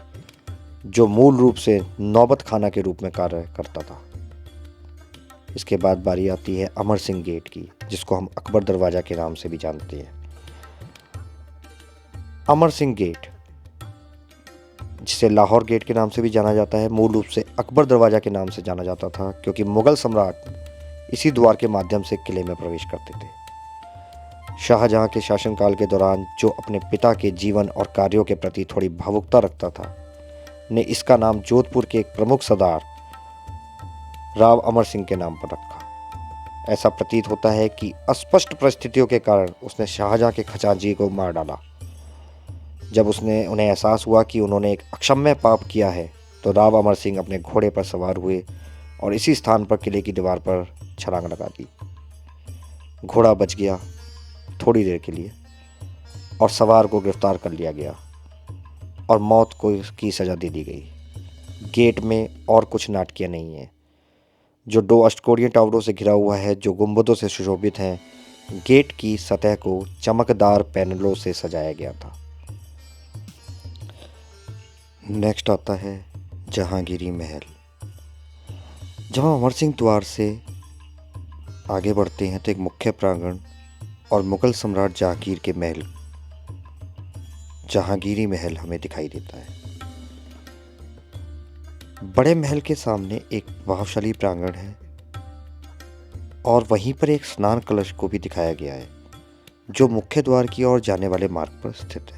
जो मूल रूप से नौबत खाना के रूप में कार्य करता था। इसके बाद बारी आती है अमर सिंह गेट की, जिसको हम अकबर दरवाज़ा के नाम से भी जानते हैं। अमर सिंह गेट, जिसे लाहौर गेट के नाम से भी जाना जाता है, मूल रूप से अकबर दरवाज़ा के नाम से जाना जाता था क्योंकि मुगल सम्राट इसी द्वार के माध्यम से किले में प्रवेश करते थे। शाहजहां के शासनकाल के दौरान जो अपने पिता के जीवन और कार्यों के प्रति थोड़ी भावुकता रखता था, ने इसका नाम जोधपुर के एक प्रमुख सरदार राव अमर सिंह के नाम पर रखा। ऐसा प्रतीत होता है कि अस्पष्ट परिस्थितियों के कारण उसने शाहजहां के खजांची को मार डाला। जब उन्हें एहसास हुआ कि उन्होंने एक अक्षम्य पाप किया है, तो राव अमर सिंह अपने घोड़े पर सवार हुए और इसी स्थान पर किले की दीवार पर छलांग लगा दी। घोड़ा बच गया थोड़ी देर के लिए और सवार को गिरफ्तार कर लिया गया और मौत की सज़ा दे दी गई। गेट में और कुछ नाटकीय नहीं है, जो 2 अष्टकोणीय टावरों से घिरा हुआ है जो गुंबदों से सुशोभित हैं। गेट की सतह को चमकदार पैनलों से सजाया गया था। नेक्स्ट आता है जहांगीरी महल। जब हम अमर सिंह द्वार से आगे बढ़ते हैं तो एक मुख्य प्रांगण और मुगल सम्राट जहांगीर के महल जहांगीरी महल हमें दिखाई देता है। बड़े महल के सामने एक प्रभावशाली प्रांगण है और वहीं पर एक स्नान कलश को भी दिखाया गया है, जो मुख्य द्वार की ओर जाने वाले मार्ग पर स्थित है।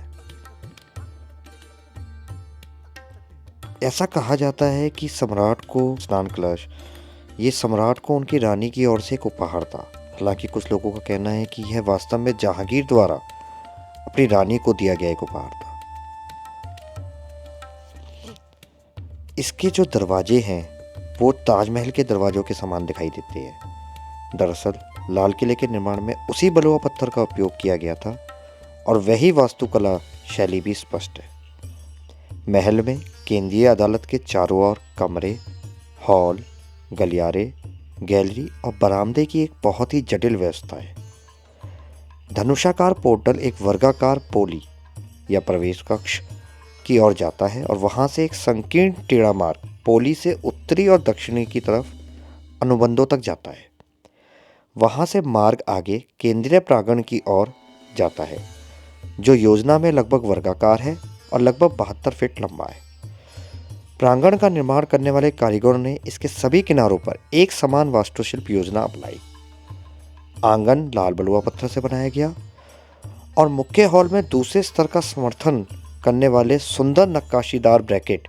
ऐसा कहा जाता है कि सम्राट को स्नान कलश ये सम्राट को उनकी रानी की ओर से एक उपहार था। हालांकि कुछ लोगों का कहना है कि यह वास्तव में जहांगीर द्वारा अपनी रानी को दिया गया एक उपहार था। इसके जो दरवाजे हैं वो ताजमहल के दरवाजों के समान दिखाई देते हैं। दरअसल लाल किले के निर्माण में उसी बलुआ पत्थर का उपयोग किया गया था और वही वास्तुकला शैली भी स्पष्ट है। महल में केंद्रीय अदालत के चारों ओर कमरे, हॉल, गलियारे, गैलरी और बरामदे की एक बहुत ही जटिल व्यवस्था है। धनुषाकार पोर्टल एक वर्गाकार पोली या प्रवेश कक्ष की ओर जाता है और वहां से एक संकीर्ण टेढ़ा मार्ग पोली से उत्तरी और दक्षिणी की तरफ अनुबंधों तक जाता है। वहां से मार्ग आगे केंद्रीय प्रांगण की ओर जाता है, जो योजना में लगभग वर्गाकार है और लगभग 72 फीट लंबा है। प्रांगण का निर्माण करने वाले कारीगरों ने इसके सभी किनारों पर एक समान वास्तुशिल्प योजना अपनाई। आंगन लाल बलुआ पत्थर से बनाया गया और मुख्य हॉल में दूसरे स्तर का समर्थन करने वाले सुंदर नक्काशीदार ब्रैकेट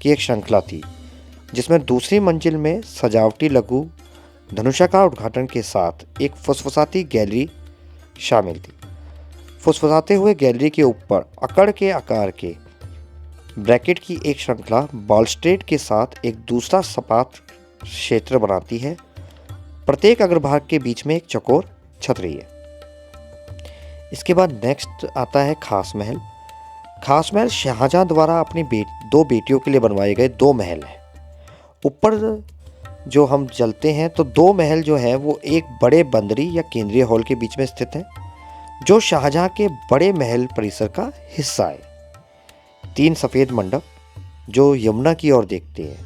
की एक श्रृंखला थी, जिसमें दूसरी मंजिल में सजावटी लघु धनुषाकार उद्घाटन के साथ एक फुसफुसाती गैलरी शामिल थी। फुसफुसाते हुए गैलरी के ऊपर अकड़ के आकार के ब्रैकेट की एक श्रृंखला बालस्ट्रेड के साथ एक दूसरा सपाट क्षेत्र बनाती है। प्रत्येक अग्रभाग के बीच में एक चौकोर छतरी है। इसके बाद नेक्स्ट आता है खास महल। खास महल शाहजहां द्वारा अपनी दो बेटियों के लिए बनवाए गए 2 महल हैं। ऊपर जो हम चलते हैं तो 2 महल जो है वो एक बड़े बंदरी या केंद्रीय हॉल के बीच में स्थित है, जो शाहजहां के बड़े महल परिसर का हिस्सा है। 3 सफ़ेद मंडप जो यमुना की ओर देखते हैं,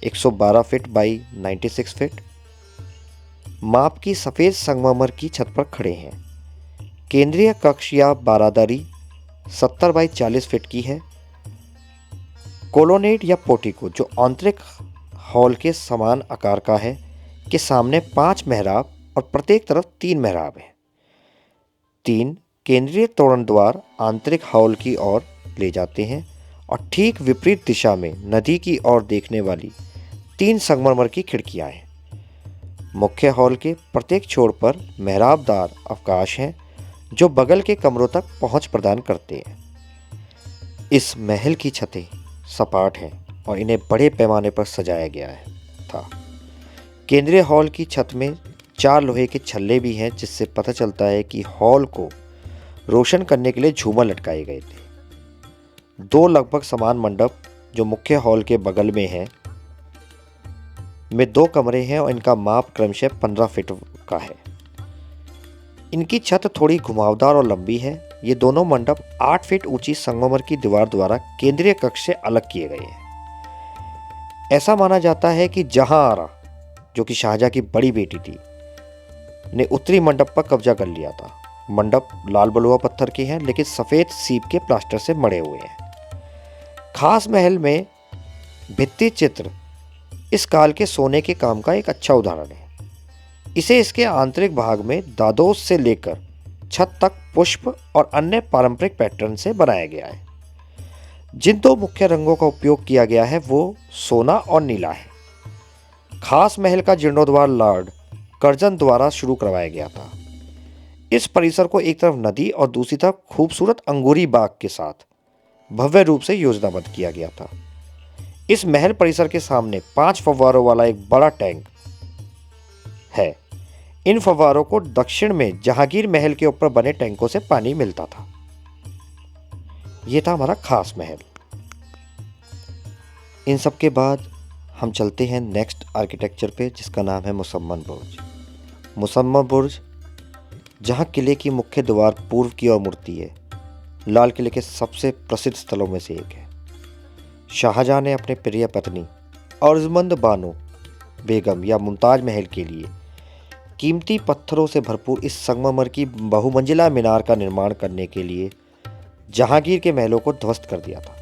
112 फीट बाई 96 फीट माप की सफ़ेद संगमरमर की छत पर खड़े हैं। केंद्रीय कक्ष या बारादरी 70 बाई 40 फीट की है। कोलोनेट या पोर्टिको जो आंतरिक हॉल के समान आकार का है, के सामने 5 मेहराब और प्रत्येक तरफ 3 मेहराब हैं। 3 केंद्रीय तोरण द्वार आंतरिक हॉल की ओर ले जाते हैं और ठीक विपरीत दिशा में नदी की ओर देखने वाली 3 संगमरमर की खिड़कियां हैं। मुख्य हॉल के प्रत्येक छोर पर मेहराबदार अवकाश हैं, जो बगल के कमरों तक पहुंच प्रदान करते हैं। इस महल की छतें सपाट हैं और इन्हें बड़े पैमाने पर सजाया गया था। केंद्रीय हॉल की छत में 4 लोहे के छल्ले भी हैं, जिससे पता चलता है कि हॉल को रोशन करने के लिए झूमर लटकाए गए थे। 2 लगभग समान मंडप जो मुख्य हॉल के बगल में हैं में 2 कमरे हैं और इनका माप क्रमशः 15 फीट का है। इनकी छत थोड़ी घुमावदार और लंबी है। ये दोनों मंडप 8 फीट ऊंची संगमरमर की दीवार द्वारा केंद्रीय कक्ष से अलग किए गए हैं। ऐसा माना जाता है कि जहांआरा, जो कि शाहजहां की बड़ी बेटी थी, ने उत्तरी मंडप पर कब्जा कर लिया था। मंडप लाल बलुआ पत्थर के हैं, लेकिन सफ़ेद सीप के प्लास्टर से मढ़े हुए हैं। खास महल में भित्ति चित्र इस काल के सोने के काम का एक अच्छा उदाहरण है। इसे इसके आंतरिक भाग में दादोस से लेकर छत तक पुष्प और अन्य पारंपरिक पैटर्न से बनाया गया है। जिन 2 मुख्य रंगों का उपयोग किया गया है वो सोना और नीला है। खास महल का जीर्णोद्धार लॉर्ड कर्जन द्वारा शुरू करवाया गया था। इस परिसर को एक तरफ नदी और दूसरी तरफ खूबसूरत अंगूरी बाग के साथ भव्य रूप से योजनाबद्ध किया गया था। इस महल परिसर के सामने 5 फव्वारों वाला एक बड़ा टैंक है। इन फव्वारों को दक्षिण में जहांगीर महल के ऊपर बने टैंकों से पानी मिलता था। यह था हमारा खास महल। इन सब के बाद हम चलते हैं नेक्स्ट आर्किटेक्चर पे, जिसका नाम है मुसम्मन बुर्ज। मुसम्मन बुर्ज, जहां किले की मुख्य द्वार पूर्व की ओर मुड़ती है, लाल किले के सबसे प्रसिद्ध स्थलों में से एक है। शाहजहां ने अपने प्रिय पत्नी अर्जुमंद बानो बेगम या मुमताज महल के लिए कीमती पत्थरों से भरपूर इस संगमरमर की बहुमंजिला मीनार का निर्माण करने के लिए जहांगीर के महलों को ध्वस्त कर दिया था।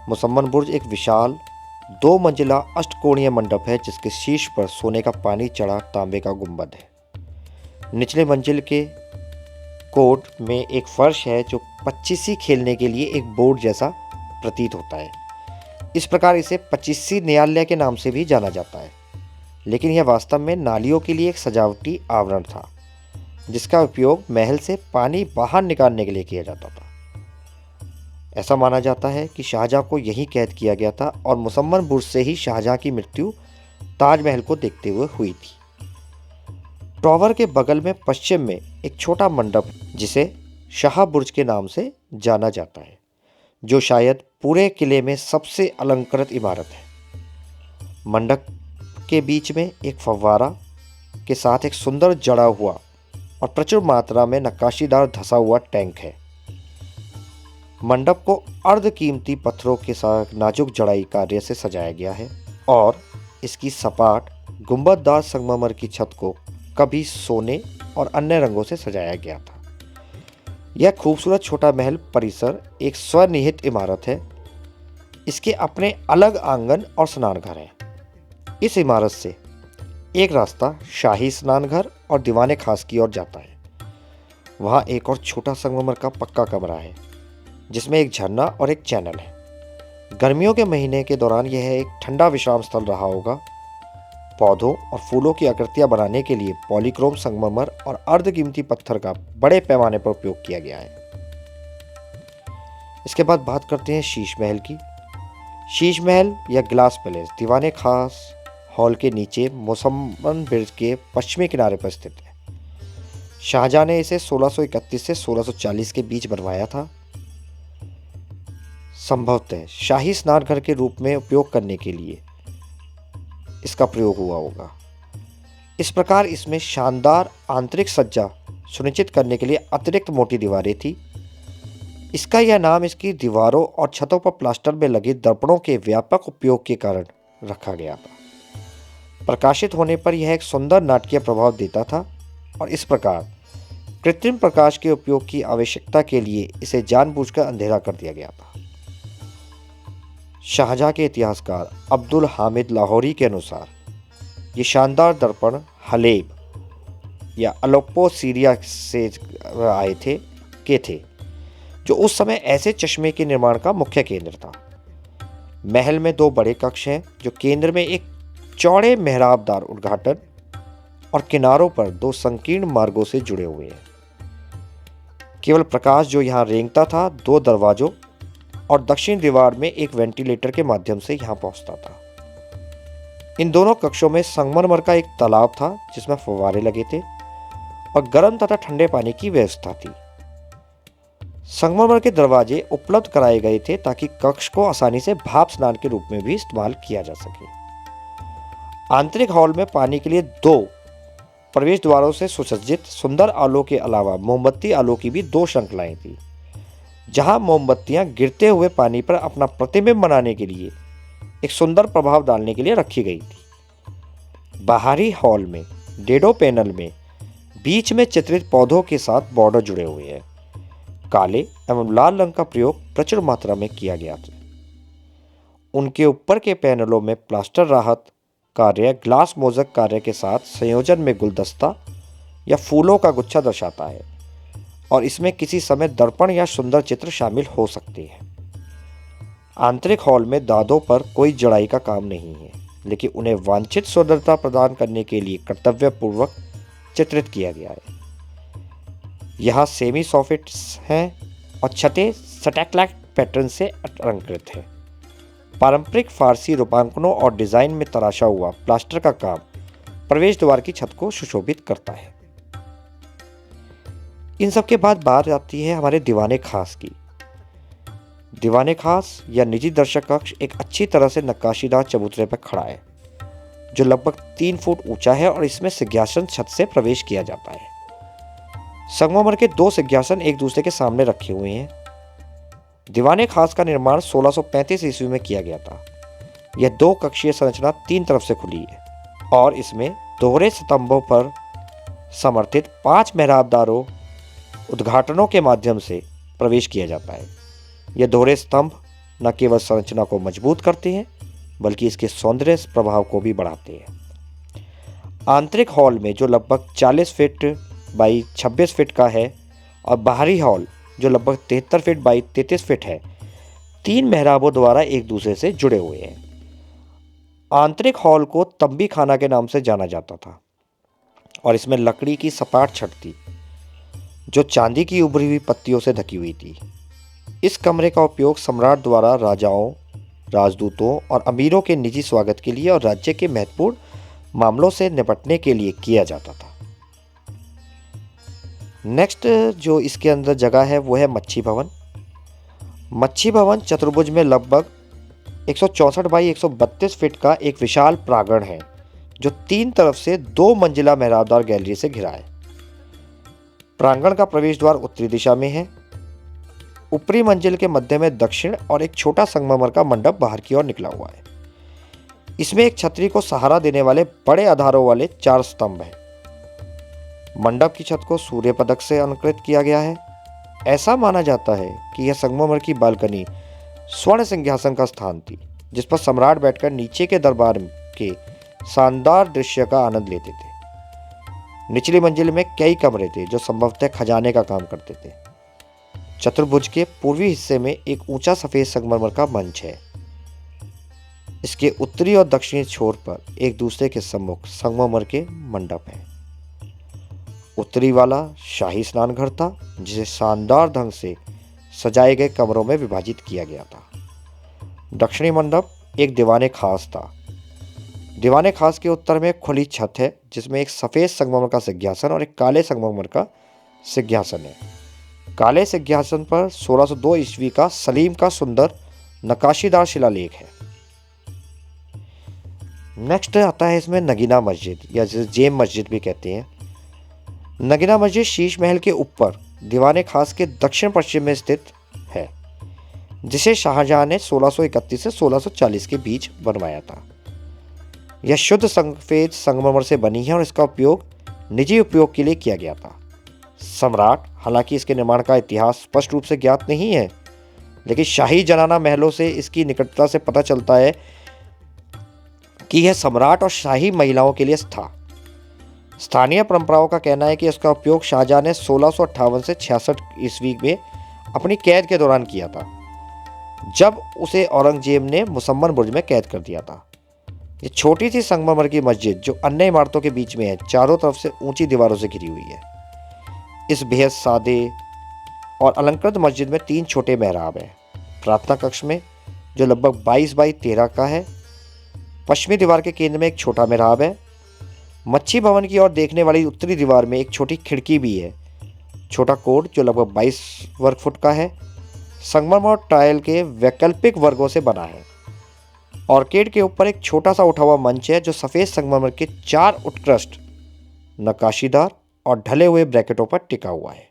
मुसम्मन बुर्ज एक विशाल 2 मंजिला अष्टकोणीय मंडप है, जिसके शीर्ष पर सोने का पानी चढ़ा तांबे का गुंबद है। निचले मंजिल के कोर्ट में एक फर्श है जो 25सी खेलने के लिए एक बोर्ड जैसा प्रतीत होता है। इस प्रकार इसे 25सी न्यायालय के नाम से भी जाना जाता है, लेकिन यह वास्तव में नालियों के लिए एक सजावटी आवरण था, जिसका उपयोग महल से पानी बाहर निकालने के लिए किया जाता था। ऐसा माना जाता है कि शाहजहां को यहीं कैद किया गया था और मुसम्मन बुर्ज से ही शाहजहां की मृत्यु ताजमहल को देखते हुए हुई थी। टॉवर के बगल में पश्चिम में एक छोटा मंडप जिसे शाह बुर्ज के नाम से जाना जाता है, जो शायद पूरे किले में सबसे अलंकृत इमारत है। मंडप के बीच में एक फव्वारा के साथ एक सुंदर जड़ा हुआ और प्रचुर मात्रा में नक्काशीदार धसा हुआ टैंक है। मंडप को अर्ध कीमती पत्थरों के साथ नाजुक जड़ाई कार्य से सजाया गया है और इसकी सपाट गुंबददार संगमरमर की छत को कभी सोने और अन्य रंगों से सजाया गया था। यह खूबसूरत छोटा महल परिसर एक स्वनिहित इमारत है। इसके अपने अलग आंगन और स्नानघर हैं। इस इमारत से एक रास्ता शाही स्नानघर और दीवाने खास की ओर जाता है। वहाँ एक और छोटा संगमरमर का पक्का कमरा है जिसमें एक झरना और एक चैनल है। गर्मियों के महीने के दौरान यह एक ठंडा विश्राम स्थल रहा होगा। पौधों और फूलों की आकृतियां बनाने के लिए पॉलीक्रोम संगमरमर और अर्धकीमती पत्थर का बड़े पैमाने पर उपयोग किया गया है। इसके बाद बात करते हैं शीश महल की। शीश महल या ग्लास पैलेस दीवाने खास हॉल के नीचे मोसम्मन ब्रिज के पश्चिमी किनारे पर स्थित है। शाहजहां ने इसे 1631 से 1640 के बीच बनवाया था। संभवतः शाही स्नानघर के रूप में उपयोग करने के लिए इसका प्रयोग हुआ होगा। इस प्रकार इसमें शानदार आंतरिक सज्जा सुनिश्चित करने के लिए अतिरिक्त मोटी दीवारें थी। इसका यह नाम इसकी दीवारों और छतों पर प्लास्टर में लगे दर्पणों के व्यापक उपयोग के कारण रखा गया था। प्रकाशित होने पर यह एक सुंदर नाटकीय प्रभाव देता था और इस प्रकार कृत्रिम प्रकाश के उपयोग की आवश्यकता के लिए इसे जानबूझकर अंधेरा कर दिया गया था। शाहजहां के इतिहासकार अब्दुल हामिद लाहौरी के अनुसार ये शानदार दर्पण हलेब या अलेप्पो सीरिया से आए थे जो उस समय ऐसे चश्मे के निर्माण का मुख्य केंद्र था। महल में 2 बड़े कक्ष हैं जो केंद्र में एक चौड़े मेहराबदार उद्घाटन और किनारों पर 2 संकीर्ण मार्गों से जुड़े हुए हैं। केवल प्रकाश जो यहाँ रेंगता था 2 दरवाजों और दक्षिण दीवार में एक वेंटिलेटर के माध्यम से यहाँ पहुँचता था। इन दोनों कक्षों में संगमरमर का एक तालाब था जिसमें फव्वारे लगे थे और गर्म तथा ठंडे पानी की व्यवस्था थी। संगमरमर के दरवाजे उपलब्ध कराए गए थे ताकि कक्ष को आसानी से भाप स्नान के रूप में भी इस्तेमाल किया जा सके। आंतरिक हॉल में पानी के लिए 2 प्रवेश द्वारों से सुसज्जित सुंदर आलों के अलावा मोमबत्ती आलों की भी 2 श्रृंखलाएं थी, जहां मोमबत्तियां गिरते हुए पानी पर अपना प्रतिबिंब बनाने के लिए एक सुंदर प्रभाव डालने के लिए रखी गई थी। बाहरी हॉल में डेडो पैनल में बीच में चित्रित पौधों के साथ बॉर्डर जुड़े हुए हैं। काले एवं लाल रंग का प्रयोग प्रचुर मात्रा में किया गया था। उनके ऊपर के पैनलों में प्लास्टर राहत कार्य ग्लास मोज़ेक कार्य के साथ संयोजन में गुलदस्ता या फूलों का गुच्छा दर्शाता है और इसमें किसी समय दर्पण या सुंदर चित्र शामिल हो सकते हैं। आंतरिक हॉल में दादों पर कोई जड़ाई का काम नहीं है, लेकिन उन्हें वांछित सुंदरता प्रदान करने के लिए कर्तव्यपूर्वक चित्रित किया गया है। यहाँ सेमी सॉफिट्स हैं और छतें स्टैकलाइट पैटर्न से अलंकृत हैं। पारंपरिक फारसी रूपांकनों और डिजाइन में तराशा हुआ प्लास्टर का काम प्रवेश द्वार की छत को सुशोभित करता है। इन सब के बाद बात आती है हमारे दीवाने खास की। दीवाने खास या निजी दर्शक कक्ष एक अच्छी तरह से नक्काशीदार चबूतरे पर खड़ा है जो लगभग 3 फुट ऊंचा है और इसमें सिंहासन छत से प्रवेश किया जाता है। संगमरमर के 2 सिंहासन एक दूसरे के सामने रखे हुए हैं। दीवाने खास का निर्माण 1635 ईस्वी में किया गया था। यह 2 कक्षीय संरचना 3 तरफ से खुली है और इसमें दोहरे स्तंभों पर समर्थित 5 मेहराबदारों उद्घाटनों के माध्यम से प्रवेश किया जाता है। यह दोहरे स्तंभ न केवल संरचना को मजबूत करते हैं बल्कि इसके सौंदर्य प्रभाव को भी बढ़ाते हैं। आंतरिक हॉल में जो लगभग 40 फीट बाई 26 फीट का है और बाहरी हॉल जो लगभग 73 फीट बाई 33 फीट है, 3 मेहराबों द्वारा एक दूसरे से जुड़े हुए हैं। आंतरिक हॉल को तंबी खाना के नाम से जाना जाता था और इसमें लकड़ी की सपाट छत थी जो चांदी की उभरी हुई पत्तियों से ढकी हुई थी। इस कमरे का उपयोग सम्राट द्वारा राजाओं, राजदूतों और अमीरों के निजी स्वागत के लिए और राज्य के महत्वपूर्ण मामलों से निपटने के लिए किया जाता था। नेक्स्ट जो इसके अंदर जगह है वो है मच्छी भवन। मच्छी भवन चतुर्भुज में लगभग 164 बाई 132 फीट का एक विशाल प्रांगण है जो 3 तरफ से 2 मंजिला मेहराबदार गैलरी से घिरा है। प्रांगण का प्रवेश द्वार उत्तरी दिशा में है। ऊपरी मंजिल के मध्य में दक्षिण और एक छोटा संगमरमर का मंडप बाहर की ओर निकला हुआ है। इसमें एक छतरी को सहारा देने वाले बड़े आधारों वाले 4 स्तंभ हैं। मंडप की छत को सूर्य पदक से अलंकृत किया गया है। ऐसा माना जाता है कि यह संगमरमर की बालकनी स्वर्ण सिंहासन का स्थान थी, जिस पर सम्राट बैठकर नीचे के दरबार के शानदार दृश्य का आनंद लेते थे। निचली मंजिल में कई कमरे थे जो संभवतः खजाने का काम करते थे। चतुर्भुज के पूर्वी हिस्से में एक ऊंचा सफेद संगमरमर का मंच है। इसके उत्तरी और दक्षिणी छोर पर एक दूसरे के सम्मुख संगमरमर के मंडप हैं। उत्तरी वाला शाही स्नान घर था, जिसे शानदार ढंग से सजाए गए कमरों में विभाजित किया गया था। दक्षिणी मंडप एक दीवाने खास था। दीवाने खास के उत्तर में खुली छत है, जिसमें एक सफेद संगमरमर का सिंहासन और एक काले संगमरमर का सिंहासन है। काले सिंहासन पर 1602 ईस्वी का सलीम का सुंदर नक्काशीदार शिलालेख है। नेक्स्ट आता है इसमें नगीना मस्जिद, या जिसे जेम मस्जिद भी कहते हैं। नगीना मस्जिद शीश महल के ऊपर दीवाने खास के दक्षिण पश्चिम में स्थित है, जिसे शाहजहां ने 1631 से 1640 के बीच बनवाया था। यह शुद्ध सफेद संगमरमर से बनी है और इसका उपयोग निजी उपयोग के लिए किया गया था। सम्राट, हालांकि इसके निर्माण का इतिहास स्पष्ट रूप से ज्ञात नहीं है, लेकिन शाही जनाना महलों से इसकी निकटता से पता चलता है कि यह सम्राट और शाही महिलाओं के लिए था। स्थानीय परंपराओं का कहना है कि इसका उपयोग शाहजहां ने 1658 से 66 ईस्वी में अपनी कैद के दौरान किया था, जब उसे औरंगजेब ने मुसम्मन बुर्ज में कैद कर दिया था। ये छोटी सी संगमरमर की मस्जिद जो अन्य इमारतों के बीच में है, चारों तरफ से ऊंची दीवारों से घिरी हुई है। इस बेहद सादे और अलंकृत मस्जिद में 3 छोटे मेहराब हैं। प्रार्थना कक्ष में, जो लगभग 22 बाई 13 का है, पश्चिमी दीवार के केंद्र में एक छोटा मेहराब है। मच्छी भवन की ओर देखने वाली उत्तरी दीवार में एक छोटी खिड़की भी है। छोटा कोड, जो लगभग 22 वर्ग फुट का है, संगमरमर टाइल के वैकल्पिक वर्गों से बना है। ऑर्किड के ऊपर एक छोटा सा उठा हुआ मंच है, जो सफ़ेद संगमरमर के 4 उत्कृष्ट नक्काशीदार और ढले हुए ब्रैकेटों पर टिका हुआ है।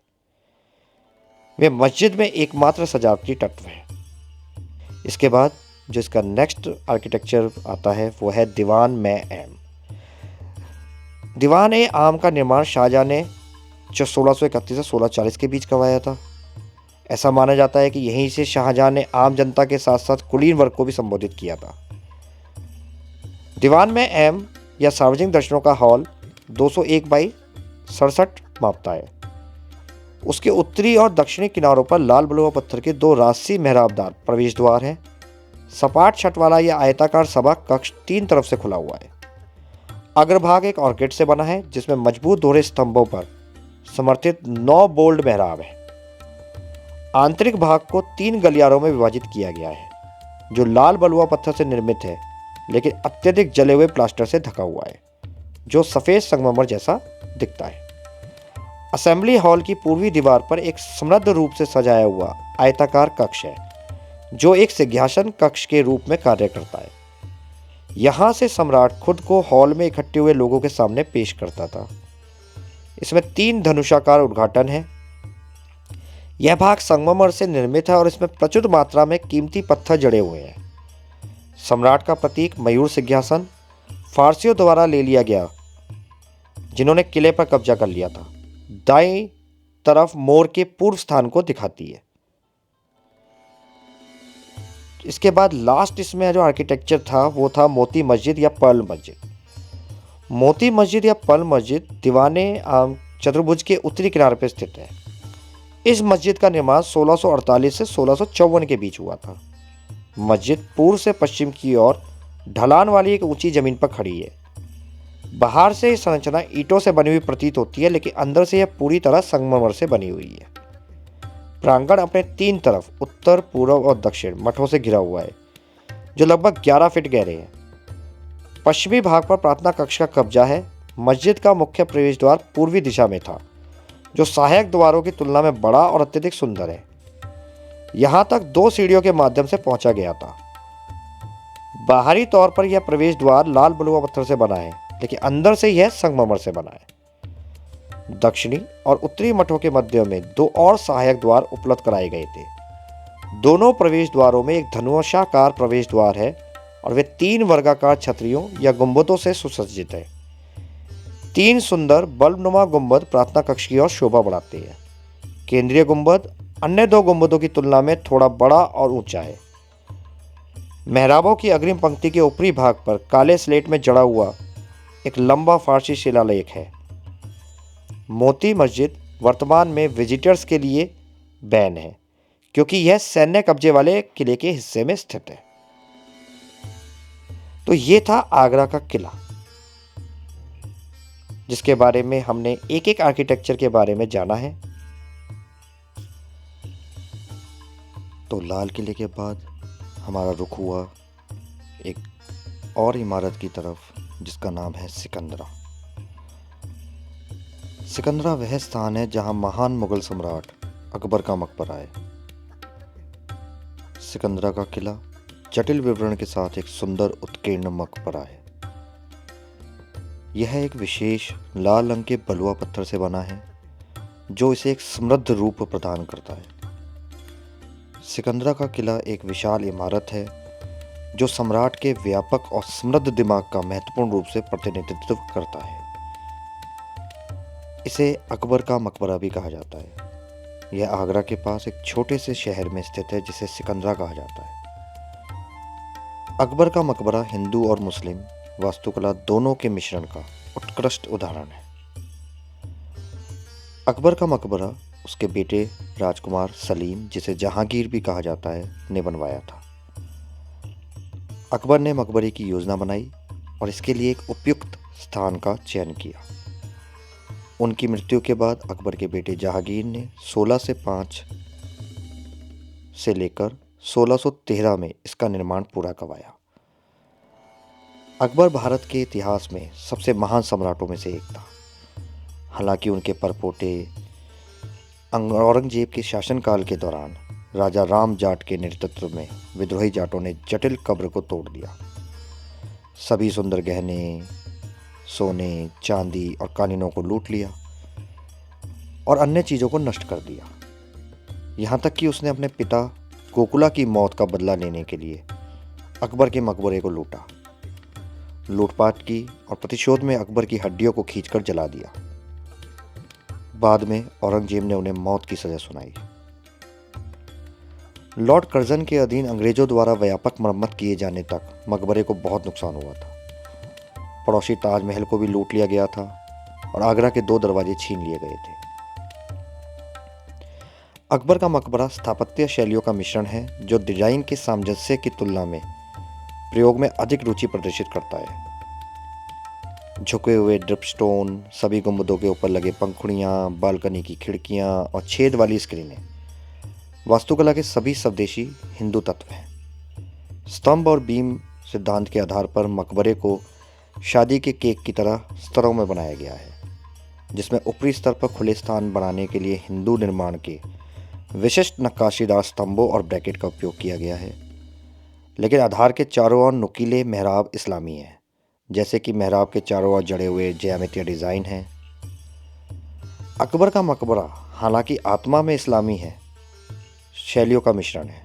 वे मस्जिद में एकमात्र सजावटी तत्व है। इसके बाद जो इसका नेक्स्ट आर्किटेक्चर आता है वो है दीवान-ए-आम। दीवान-ए-आम का निर्माण शाहजहां ने 1631 से 1640 के बीच करवाया था। ऐसा माना जाता है कि यहीं से शाहजहां ने आम जनता के साथ साथ कुलीन वर्ग को भी संबोधित किया था। दीवान-ए-आम या सार्वजनिक दर्शनों का हॉल 201 बाई 67 मापता है। उसके उत्तरी और दक्षिणी किनारों पर लाल बलुआ पत्थर के 2 राजसी मेहराबदार प्रवेश द्वार हैं। सपाट छत वाला यह आयताकार सभा कक्ष 3 तरफ से खुला हुआ है। अग्रभाग एक ऑर्किड से बना है, जिसमें मजबूत दोहरे स्तंभों पर समर्थित 9 बोल्ड मेहराब है। आंतरिक भाग को 3 गलियारों में विभाजित किया गया है, जो लाल बलुआ पत्थर से निर्मित है, लेकिन अत्यधिक जले हुए प्लास्टर से ढका हुआ है, जो सफ़ेद संगमरमर जैसा दिखता है। असेंबली हॉल की पूर्वी दीवार पर एक समृद्ध रूप से सजाया हुआ आयताकार कक्ष है, जो एक सिंहासन कक्ष के रूप में कार्य करता है। यहाँ से सम्राट खुद को हॉल में इकट्ठे हुए लोगों के सामने पेश करता था। इसमें 3 धनुषाकार उद्घाटन है। यह भाग संगमरमर से निर्मित है और इसमें प्रचुर मात्रा में कीमती पत्थर जड़े हुए हैं। सम्राट का प्रतीक मयूर सिंहासन फारसियों द्वारा ले लिया गया, जिन्होंने किले पर कब्जा कर लिया था, दाईं तरफ मोर के पूर्व स्थान को दिखाती है। इसके बाद लास्ट इसमें जो आर्किटेक्चर था वो था मोती मस्जिद या पर्ल मस्जिद। मोती मस्जिद या पर्ल मस्जिद दीवान-ए-आम चतुर्भुज के उत्तरी किनारे पर स्थित है। इस मस्जिद का निर्माण 1648 से 1654 के बीच हुआ था। मस्जिद पूर्व से पश्चिम की ओर ढलान वाली एक ऊंची जमीन पर खड़ी है। बाहर से यह संरचना ईंटों से बनी हुई प्रतीत होती है, लेकिन अंदर से यह पूरी तरह संगमरमर से बनी हुई है। प्रांगण अपने 3 तरफ उत्तर, पूर्व और दक्षिण मठों से घिरा हुआ है, जो लगभग 11 फीट गहरे हैं। पश्चिमी भाग पर प्रार्थना कक्ष का कब्जा है। मस्जिद का मुख्य प्रवेश द्वार पूर्वी दिशा में था, जो सहायक द्वारों की तुलना में बड़ा और अत्यधिक सुंदर है। यहाँ तक 2 सीढ़ियों के माध्यम से पहुंचा गया था। बाहरी तौर पर यह प्रवेश द्वार लाल बलुआ पत्थर से बना है, लेकिन अंदर से यह संगमरमर से बना है। दक्षिणी और उत्तरी मठों के मध्य में 2 और सहायक द्वार उपलब्ध कराए गए थे। दोनों प्रवेश द्वारों में एक धनुषाकार प्रवेश द्वार है और वे 3 वर्गाकार छतरियों या गुंबदों से सुसज्जित है। 3 सुंदर बल्बनुमा गुंबद प्रार्थना कक्ष की ओर शोभा बढ़ाते हैं। केंद्रीय गुंबद अन्य 2 गुंबदों की तुलना में थोड़ा बड़ा और ऊंचा है। मेहराबों की अग्रिम पंक्ति के ऊपरी भाग पर काले स्लेट में जड़ा हुआ एक लंबा फारसी शिलालेख है। मोती मस्जिद वर्तमान में विजिटर्स के लिए बैन है, क्योंकि यह सैन्य कब्जे वाले किले के हिस्से में स्थित है। तो ये था आगरा का किला, जिसके बारे में हमने एक एक आर्किटेक्चर के बारे में जाना है। तो लाल किले के बाद हमारा रुख हुआ एक और इमारत की तरफ, जिसका नाम है सिकंदरा। सिकंदरा वह स्थान है जहां महान मुगल सम्राट अकबर का मकबरा है। सिकंदरा का किला जटिल विवरण के साथ एक सुंदर उत्कीर्ण मकबरा है। यह एक विशेष लाल रंग के बलुआ पत्थर से बना है, जो इसे एक समृद्ध रूप प्रदान करता है। सिकंदरा का किला एक विशाल इमारत है जो सम्राट के व्यापक और समृद्ध दिमाग का महत्वपूर्ण रूप से प्रतिनिधित्व करता है। इसे अकबर का मकबरा भी कहा जाता है। यह आगरा के पास एक छोटे से शहर में स्थित है जिसे सिकंदरा कहा जाता है। अकबर का मकबरा हिंदू और मुस्लिम वास्तुकला दोनों के मिश्रण का उत्कृष्ट उदाहरण है। अकबर का मकबरा उसके बेटे राजकुमार सलीम, जिसे जहांगीर भी कहा जाता है, ने बनवाया था। अकबर ने मकबरे की योजना बनाई और इसके लिए एक उपयुक्त स्थान का चयन किया। उनकी मृत्यु के बाद अकबर के बेटे जहांगीर ने 1605 से लेकर 1613 में इसका निर्माण पूरा करवाया। अकबर भारत के इतिहास में सबसे महान सम्राटों में से एक था। हालांकि उनके परपोटे औरंगजेब के शासनकाल के दौरान राजा राम जाट के नेतृत्व में विद्रोही जाटों ने जटिल कब्र को तोड़ दिया। सभी सुंदर गहने, सोने, चांदी और कालीनों को लूट लिया और अन्य चीज़ों को नष्ट कर दिया। यहाँ तक कि उसने अपने पिता गोकुला की मौत का बदला लेने के लिए अकबर के मकबरे को लूटा, लूटपाट की और प्रतिशोध में अकबर की हड्डियों को खींचकर जला दिया। बाद में औरंगजेब ने उन्हें मौत की सजा सुनाई। लॉर्ड कर्जन के अधीन अंग्रेजों द्वारा व्यापक मरम्मत किए जाने तक मकबरे को बहुत नुकसान हुआ था। पड़ोसी ताजमहल को भी लूट लिया गया था और आगरा के 2 दरवाजे छीन लिए गए थे। अकबर का मकबरा स्थापत्य शैलियों का मिश्रण है जो डिजाइन के सामंजस्य की तुलना में प्रयोग में अधिक रुचि प्रदर्शित करता है। झुके हुए ड्रिपस्टोन, सभी गुंबदों के ऊपर लगे पंखुड़ियाँ, बालकनी की खिड़कियाँ और छेद वाली स्क्रीनें वास्तुकला के सभी स्वदेशी हिंदू तत्व हैं। स्तंभ और बीम सिद्धांत के आधार पर मकबरे को शादी के केक की तरह स्तरों में बनाया गया है, जिसमें ऊपरी स्तर पर खुले स्थान बनाने के लिए हिंदू निर्माण के विशिष्ट नक्काशीदार स्तंभों और ब्रैकेट का उपयोग किया गया है। लेकिन आधार के चारों ओर नुकीले मेहराब इस्लामी हैं, जैसे कि मेहराब के चारों ओर जड़े हुए ज्यामितीय डिज़ाइन हैं। अकबर का मकबरा हालांकि आत्मा में इस्लामी है, शैलियों का मिश्रण है।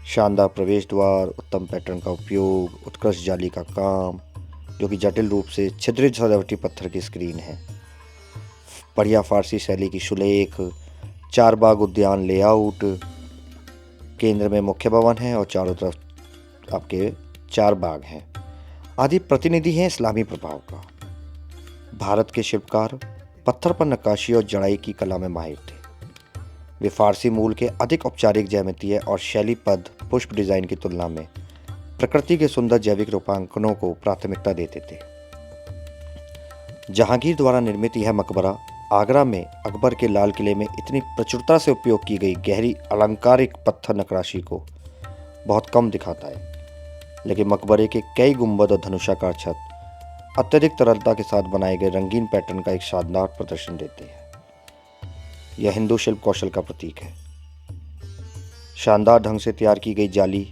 शानदार प्रवेश द्वार, उत्तम पैटर्न का उपयोग, उत्कृष्ट जाली का काम जो कि जटिल रूप से छिद्रित सजावटी पत्थर की स्क्रीन है, बढ़िया फारसी शैली की सुलेख, 4 बाग उद्यान लेआउट, केंद्र में मुख्य भवन है और चारों तरफ आपके 4 बाग हैं, आदि प्रतिनिधि हैं इस्लामी प्रभाव का। भारत के शिल्पकार पत्थर पर नक्काशी और जड़ाई की कला में माहिर थे। वे फारसी मूल के अधिक औपचारिक ज्यामितीय और शैलीबद्ध पुष्प डिजाइन की तुलना में प्रकृति के सुंदर जैविक रूपांकनों को प्राथमिकता देते थे। जहांगीर द्वारा निर्मित यह मकबरा आगरा में अकबर के लाल किले में इतनी प्रचुरता से उपयोग की गई गहरी अलंकारिक पत्थर नक्काशी को बहुत कम दिखाता है, लेकिन मकबरे के कई गुंबद और धनुषाकार छत अत्यधिक तरलता के साथ बनाए गए रंगीन पैटर्न का एक शानदार प्रदर्शन देते हैं। यह हिंदू शिल्प कौशल का प्रतीक है। शानदार ढंग से तैयार की गई जाली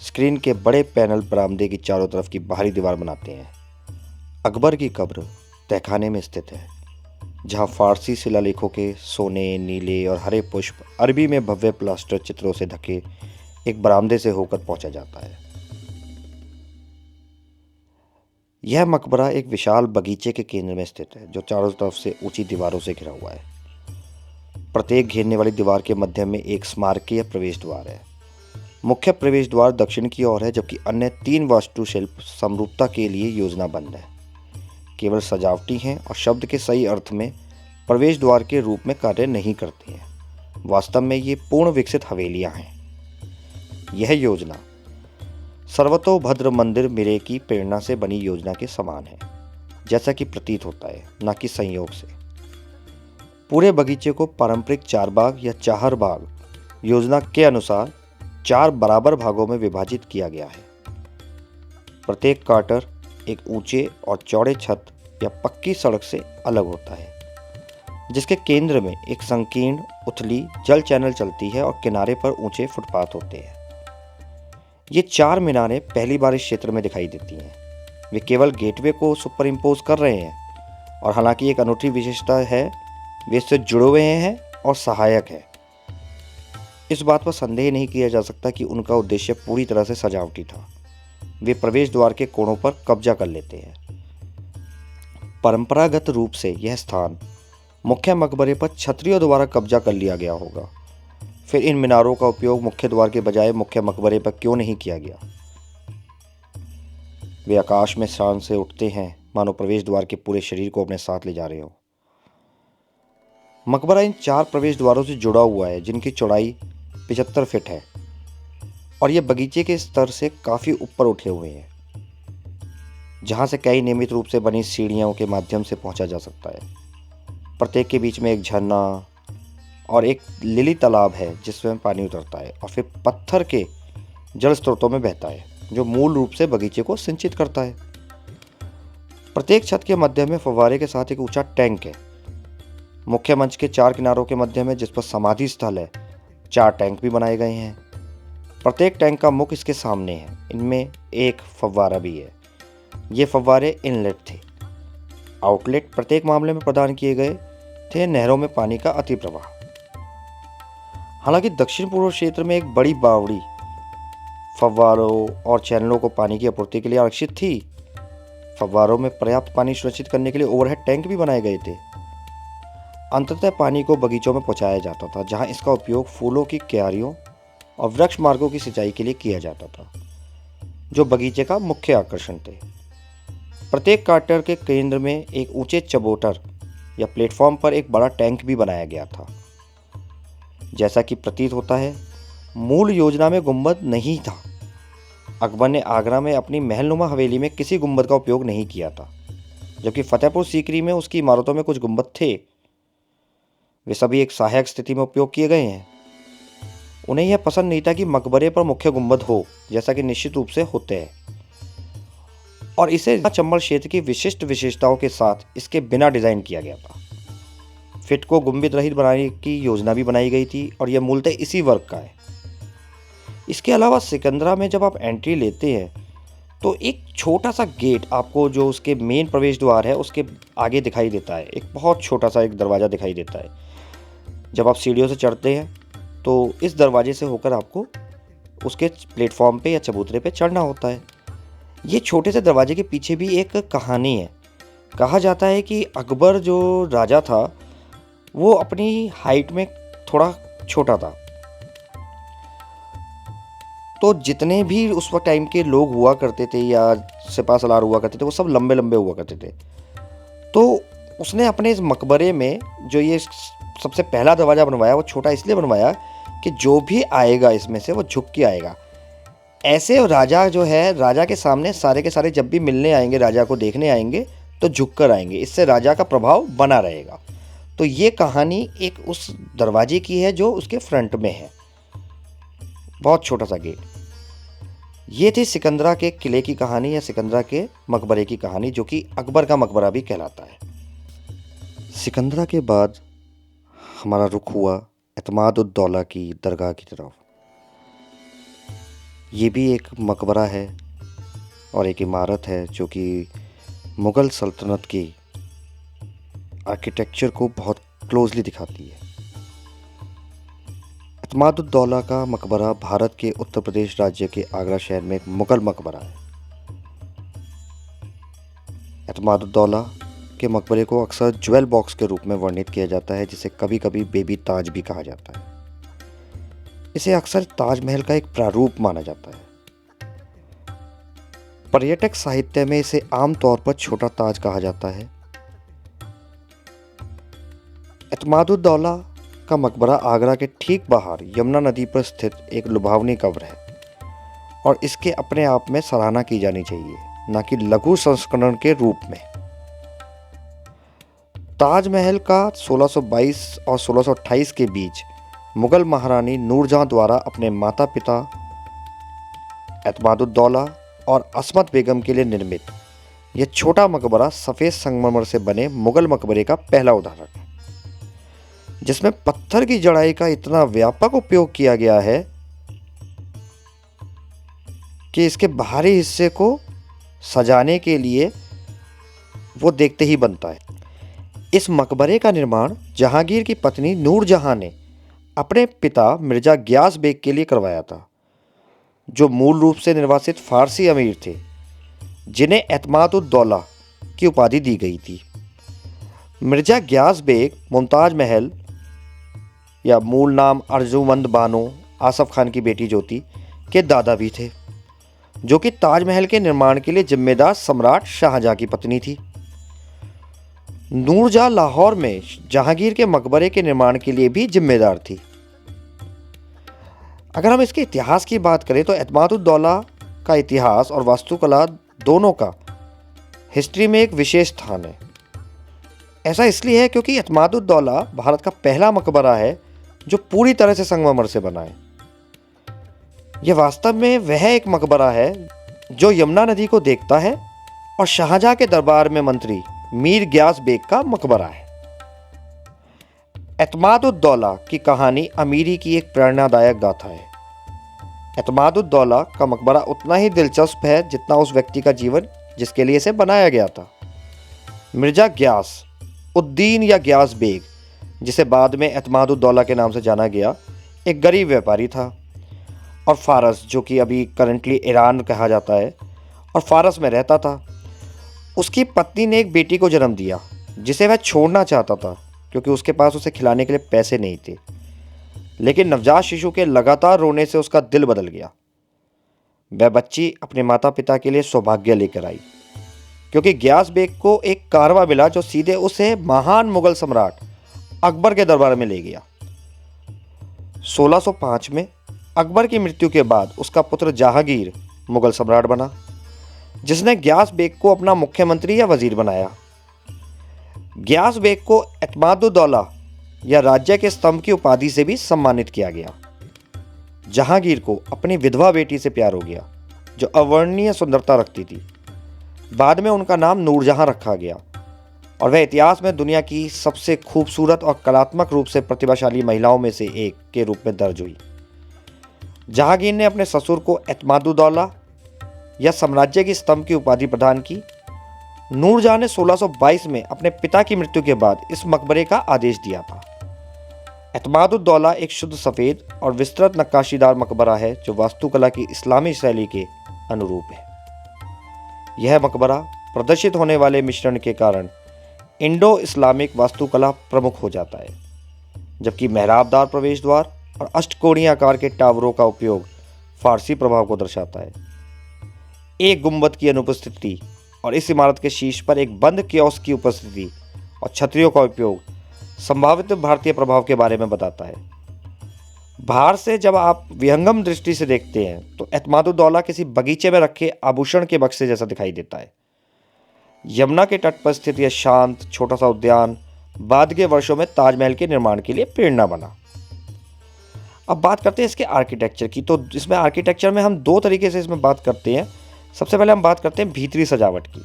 स्क्रीन के बड़े पैनल बरामदे की चारों तरफ की बाहरी दीवार बनाते हैं। अकबर की कब्र तहखाने में स्थित है, जहां फारसी शिलालेखों के सोने, नीले और हरे पुष्प अरबी में भव्य प्लास्टर चित्रों से ढके एक बरामदे से होकर पहुंचा जाता है। यह मकबरा एक विशाल बगीचे के केंद्र में स्थित है, जो चारों तरफ से ऊंची दीवारों से घिरा हुआ है। प्रत्येक घेरने वाली दीवार के मध्य में एक स्मारकीय प्रवेश द्वार है। मुख्य प्रवेश द्वार दक्षिण की ओर है, जबकि अन्य 3 वास्तुशिल्प समरूपता के लिए योजनाबद्ध है, केवल सजावटी हैं और शब्द के सही अर्थ में प्रवेश द्वार के रूप में कार्य नहीं करती हैं। वास्तव में ये पूर्ण विकसित हवेलियां हैं। यह योजना सर्वतोभद्र मंदिर मिरे की प्रेरणा से बनी योजना के समान है, जैसा कि प्रतीत होता है, न कि संयोग से। पूरे बगीचे को पारंपरिक 4 बाग या चार बाग योजना के अनुसार 4 बराबर भागों में विभाजित किया गया है। प्रत्येक क्वार्टर एक ऊंचे और चौड़े छत या पक्की सड़क से अलग होता है, जिसके केंद्र में एक संकीर्ण उथली जल चैनल चलती है और किनारे पर ऊंचे फुटपाथ होते हैं। ये 4 मीनारें पहली बार इस क्षेत्र में दिखाई देती हैं। वे केवल गेटवे को सुपर इम्पोज कर रहे हैं, और हालांकि एक अनूठी विशेषता है, वे इससे जुड़े हुए हैं और सहायक है। इस बात पर संदेह नहीं किया जा सकता कि उनका उद्देश्य पूरी तरह से सजावटी था। वे प्रवेश द्वार के कोणों पर कब्जा कर लेते हैं। परंपरागत रूप से यह स्थान मुख्य मकबरे पर क्षत्रियों द्वारा कब्जा कर लिया गया होगा। फिर इन मीनारों का उपयोग मुख्य द्वार के बजाय मुख्य मकबरे पर क्यों नहीं किया गया? वे आकाश में शान से उठते हैं, मानो प्रवेश द्वार के पूरे शरीर को अपने साथ ले जा रहे हो। मकबरा इन 4 प्रवेश द्वारों से जुड़ा हुआ है, जिनकी चौड़ाई 75 फीट है, और ये बगीचे के स्तर से काफ़ी ऊपर उठे हुए हैं, जहाँ से कई नियमित रूप से बनी सीढ़ियों के माध्यम से पहुँचा जा सकता है। प्रत्येक के बीच में एक झरना और एक लिली तालाब है, जिसमें पानी उतरता है और फिर पत्थर के जल स्रोतों में बहता है, जो मूल रूप से बगीचे को सिंचित करता है। प्रत्येक छत के मध्य में फव्वारे के साथ एक ऊंचा टैंक है। मुख्य मंच के 4 किनारों के मध्य में, जिस पर समाधि स्थल है, 4 टैंक भी बनाए गए हैं। प्रत्येक टैंक का मुख इसके सामने है। इनमें एक फव्वारा भी है। ये फव्वारे इनलेट थे। आउटलेट प्रत्येक मामले में प्रदान किए गए थे नहरों में पानी का अति प्रवाह। हालांकि दक्षिण पूर्व क्षेत्र में एक बड़ी बावड़ी फव्वारों और चैनलों को पानी की आपूर्ति के लिए आरक्षित थी। फव्वारों में पर्याप्त पानी सुनिश्चित करने के लिए ओवरहेड टैंक भी बनाए गए थे। अंततः पानी को बगीचों में पहुंचाया जाता था, जहां इसका उपयोग फूलों की क्यारियों और वृक्ष मार्गों की सिंचाई के लिए किया जाता था, जो बगीचे का मुख्य आकर्षण थे। प्रत्येक क्वार्टर के केंद्र में एक ऊंचे चबूतर या प्लेटफॉर्म पर एक बड़ा टैंक भी बनाया गया था। जैसा कि प्रतीत होता है, मूल योजना में गुंबद नहीं था। अकबर ने आगरा में अपनी महलनुमा हवेली में किसी गुंबद का उपयोग नहीं किया था, जबकि फतेहपुर सीकरी में उसकी इमारतों में कुछ गुंबद थे। वे सभी एक सहायक स्थिति में उपयोग किए गए हैं। उन्हें यह पसंद नहीं था कि मकबरे पर मुख्य गुंबद हो, जैसा कि निश्चित रूप से होते हैं, और इसे चंबल क्षेत्र की विशिष्ट विशेषताओं के साथ इसके बिना डिजाइन किया गया था। फिट को गुंबद रहित बनाने की योजना भी बनाई गई थी, और यह मूलतः इसी वर्ग का है। इसके अलावा सिकंदरा में जब आप एंट्री लेते हैं, तो एक छोटा सा गेट आपको, जो उसके मेन प्रवेश द्वार है, उसके आगे दिखाई देता है। एक बहुत छोटा सा एक दरवाज़ा दिखाई देता है। जब आप सीढ़ियों से चढ़ते हैं, तो इस दरवाजे से होकर आपको उसके प्लेटफॉर्म पे या चबूतरे पे चढ़ना होता है। ये छोटे से दरवाजे के पीछे भी एक कहानी है। कहा जाता है कि अकबर जो राजा था, वो अपनी हाइट में थोड़ा छोटा था, तो जितने भी उस वक्त टाइम के लोग हुआ करते थे या सिपा सलार हुआ करते थे, वो सब लंबे लंबे हुआ करते थे। तो उसने अपने इस मकबरे में जो ये सबसे पहला दरवाज़ा बनवाया, वो छोटा इसलिए बनवाया कि जो भी आएगा इसमें से वो झुक के आएगा। ऐसे राजा जो है, राजा के सामने सारे के सारे जब भी मिलने आएंगे, राजा को देखने आएंगे, तो झुक कर आएंगे। इससे राजा का प्रभाव बना रहेगा। तो ये कहानी एक उस दरवाजे की है जो उसके फ्रंट में है, बहुत छोटा सा गेट। ये थी सिकंदरा के किले की कहानी या सिकंदरा के मकबरे की कहानी, जो कि अकबर का मकबरा भी कहलाता है। सिकंदरा के बाद हमारा रुख हुआ एतमाद-उद-दौला की दरगाह की तरफ। ये भी एक मकबरा है और एक इमारत है जो कि मुग़ल सल्तनत की आर्किटेक्चर को बहुत क्लोजली दिखाती है। एतमाद-उद-दौला का मकबरा भारत के उत्तर प्रदेश राज्य के आगरा शहर में एक मुग़ल मकबरा है। एतमाद-उद-दौला के मकबरे को अक्सर ज्वेल बॉक्स के रूप में वर्णित किया जाता है, जिसे कभी कभी बेबी ताज भी कहा जाता है। इसे अक्सर ताजमहल का एक प्रारूप माना जाता है। पर्यटक साहित्य में इसे आमतौर पर छोटा ताज कहा जाता है। एतमाद-उद-दौला का मकबरा आगरा के ठीक बाहर यमुना नदी पर स्थित एक लुभावनी कब्र है और इसके अपने आप में सराहना की जानी चाहिए, न कि लघु संस्करण के रूप में। ताजमहल का 1622 और 1628 के बीच मुग़ल महारानी नूरजहां द्वारा अपने माता पिता एतमाद-उद-दौला और असमत बेगम के लिए निर्मित यह छोटा मकबरा सफ़ेद संगमरमर से बने मुग़ल मकबरे का पहला उदाहरण है, जिसमें पत्थर की जड़ाई का इतना व्यापक उपयोग किया गया है कि इसके बाहरी हिस्से को सजाने के लिए वो देखते ही बनता है। इस मकबरे का निर्माण जहांगीर की पत्नी नूरजहां ने अपने पिता मिर्ज़ा गियास बेग के लिए करवाया था, जो मूल रूप से निर्वासित फारसी अमीर थे, जिन्हें एतमाद-उद-दौला की उपाधि दी गई थी। मिर्ज़ा गियास बेग मुमताज़ महल या मूल नाम अर्जुमंद बानो आसफ खान की बेटी ज्योति के दादा भी थे, जो कि ताजमहल के निर्माण के लिए जिम्मेदार सम्राट शाहजहां की पत्नी थी। नूरजहां लाहौर में जहांगीर के मकबरे के निर्माण के लिए भी जिम्मेदार थी। अगर हम इसके इतिहास की बात करें तो एतमाद-उद-दौला का इतिहास और वास्तुकला दोनों का हिस्ट्री में एक विशेष स्थान है। ऐसा इसलिए है क्योंकि एतमाद-उद-दौला भारत का पहला मकबरा है जो पूरी तरह से संगमरमर से बना है। यह वास्तव में वह एक मकबरा है जो यमुना नदी को देखता है और शाहजहां के दरबार में मंत्री मीर गियास बेग का मकबरा है। एतमाद-उद-दौला की कहानी अमीरी की एक प्रेरणादायक गाथा है। एतमाद-उद-दौला का मकबरा उतना ही दिलचस्प है जितना उस व्यक्ति का जीवन जिसके लिए इसे बनाया गया था। मिर्ज़ा गियास उद्दीन या गियास बेग, जिसे बाद में एतमाद-उद-दौला के नाम से जाना गया, एक गरीब व्यापारी था और फारस, जो कि अभी करंटली ईरान कहा जाता है, और फारस में रहता था। उसकी पत्नी ने एक बेटी को जन्म दिया जिसे वह छोड़ना चाहता था क्योंकि उसके पास उसे खिलाने के लिए पैसे नहीं थे, लेकिन नवजात शिशु के लगातार रोने से उसका दिल बदल गया। वह बच्ची अपने माता पिता के लिए सौभाग्य लेकर आई, क्योंकि गियास बेग को एक कारवा मिला जो सीधे उसे महान मुग़ल सम्राट अकबर के दरबार में ले गया। 1605 में अकबर की मृत्यु के बाद उसका पुत्र जहांगीर मुग़ल सम्राट बना, जिसने गियास बेग को अपना मुख्यमंत्री या वजीर बनाया। गियास बेग को एतमाद-उद-दौला या राज्य के स्तंभ की उपाधि से भी सम्मानित किया गया। जहांगीर को अपनी विधवा बेटी से प्यार हो गया, जो अवर्णनीय सुंदरता रखती थी। बाद में उनका नाम नूरजहां रखा गया और वह इतिहास में दुनिया की सबसे खूबसूरत और कलात्मक रूप से प्रतिभाशाली महिलाओं में से एक के रूप में दर्ज हुई। जहांगीर ने अपने ससुर को एतमाद-उद-दौला या साम्राज्य की स्तंभ की उपाधि प्रदान की। नूरजहां ने 1622 में अपने पिता की मृत्यु के बाद इस मकबरे का आदेश दिया था। एतमाद-उद-दौला एक शुद्ध सफ़ेद और विस्तृत नक्काशीदार मकबरा है जो वास्तुकला की इस्लामी शैली के अनुरूप है। यह मकबरा प्रदर्शित होने वाले मिश्रण के कारण इंडो इस्लामिक वास्तुकला प्रमुख हो जाता है, जबकि मेहराबदार प्रवेश द्वार और अष्टकोणीय आकार के टावरों का उपयोग फारसी प्रभाव को दर्शाता है। एक गुंबद की अनुपस्थिति और इस इमारत के शीर्ष पर एक बंद कियोस्क की उपस्थिति और छतरियों का उपयोग संभावित भारतीय प्रभाव के बारे में बताता है। बाहर से जब आप विहंगम दृष्टि से देखते हैं तो एतमाद-उद-दौला किसी बगीचे में रखे आभूषण के बक्से जैसा दिखाई देता है। यमुना के तट पर स्थित यह शांत छोटा सा उद्यान बाद के वर्षों में ताजमहल के निर्माण के लिए प्रेरणा बना। अब बात करते हैं इसके आर्किटेक्चर की। तो इसमें आर्किटेक्चर में हम दो तरीके से इसमें बात करते हैं। सबसे पहले हम बात करते हैं भीतरी सजावट की।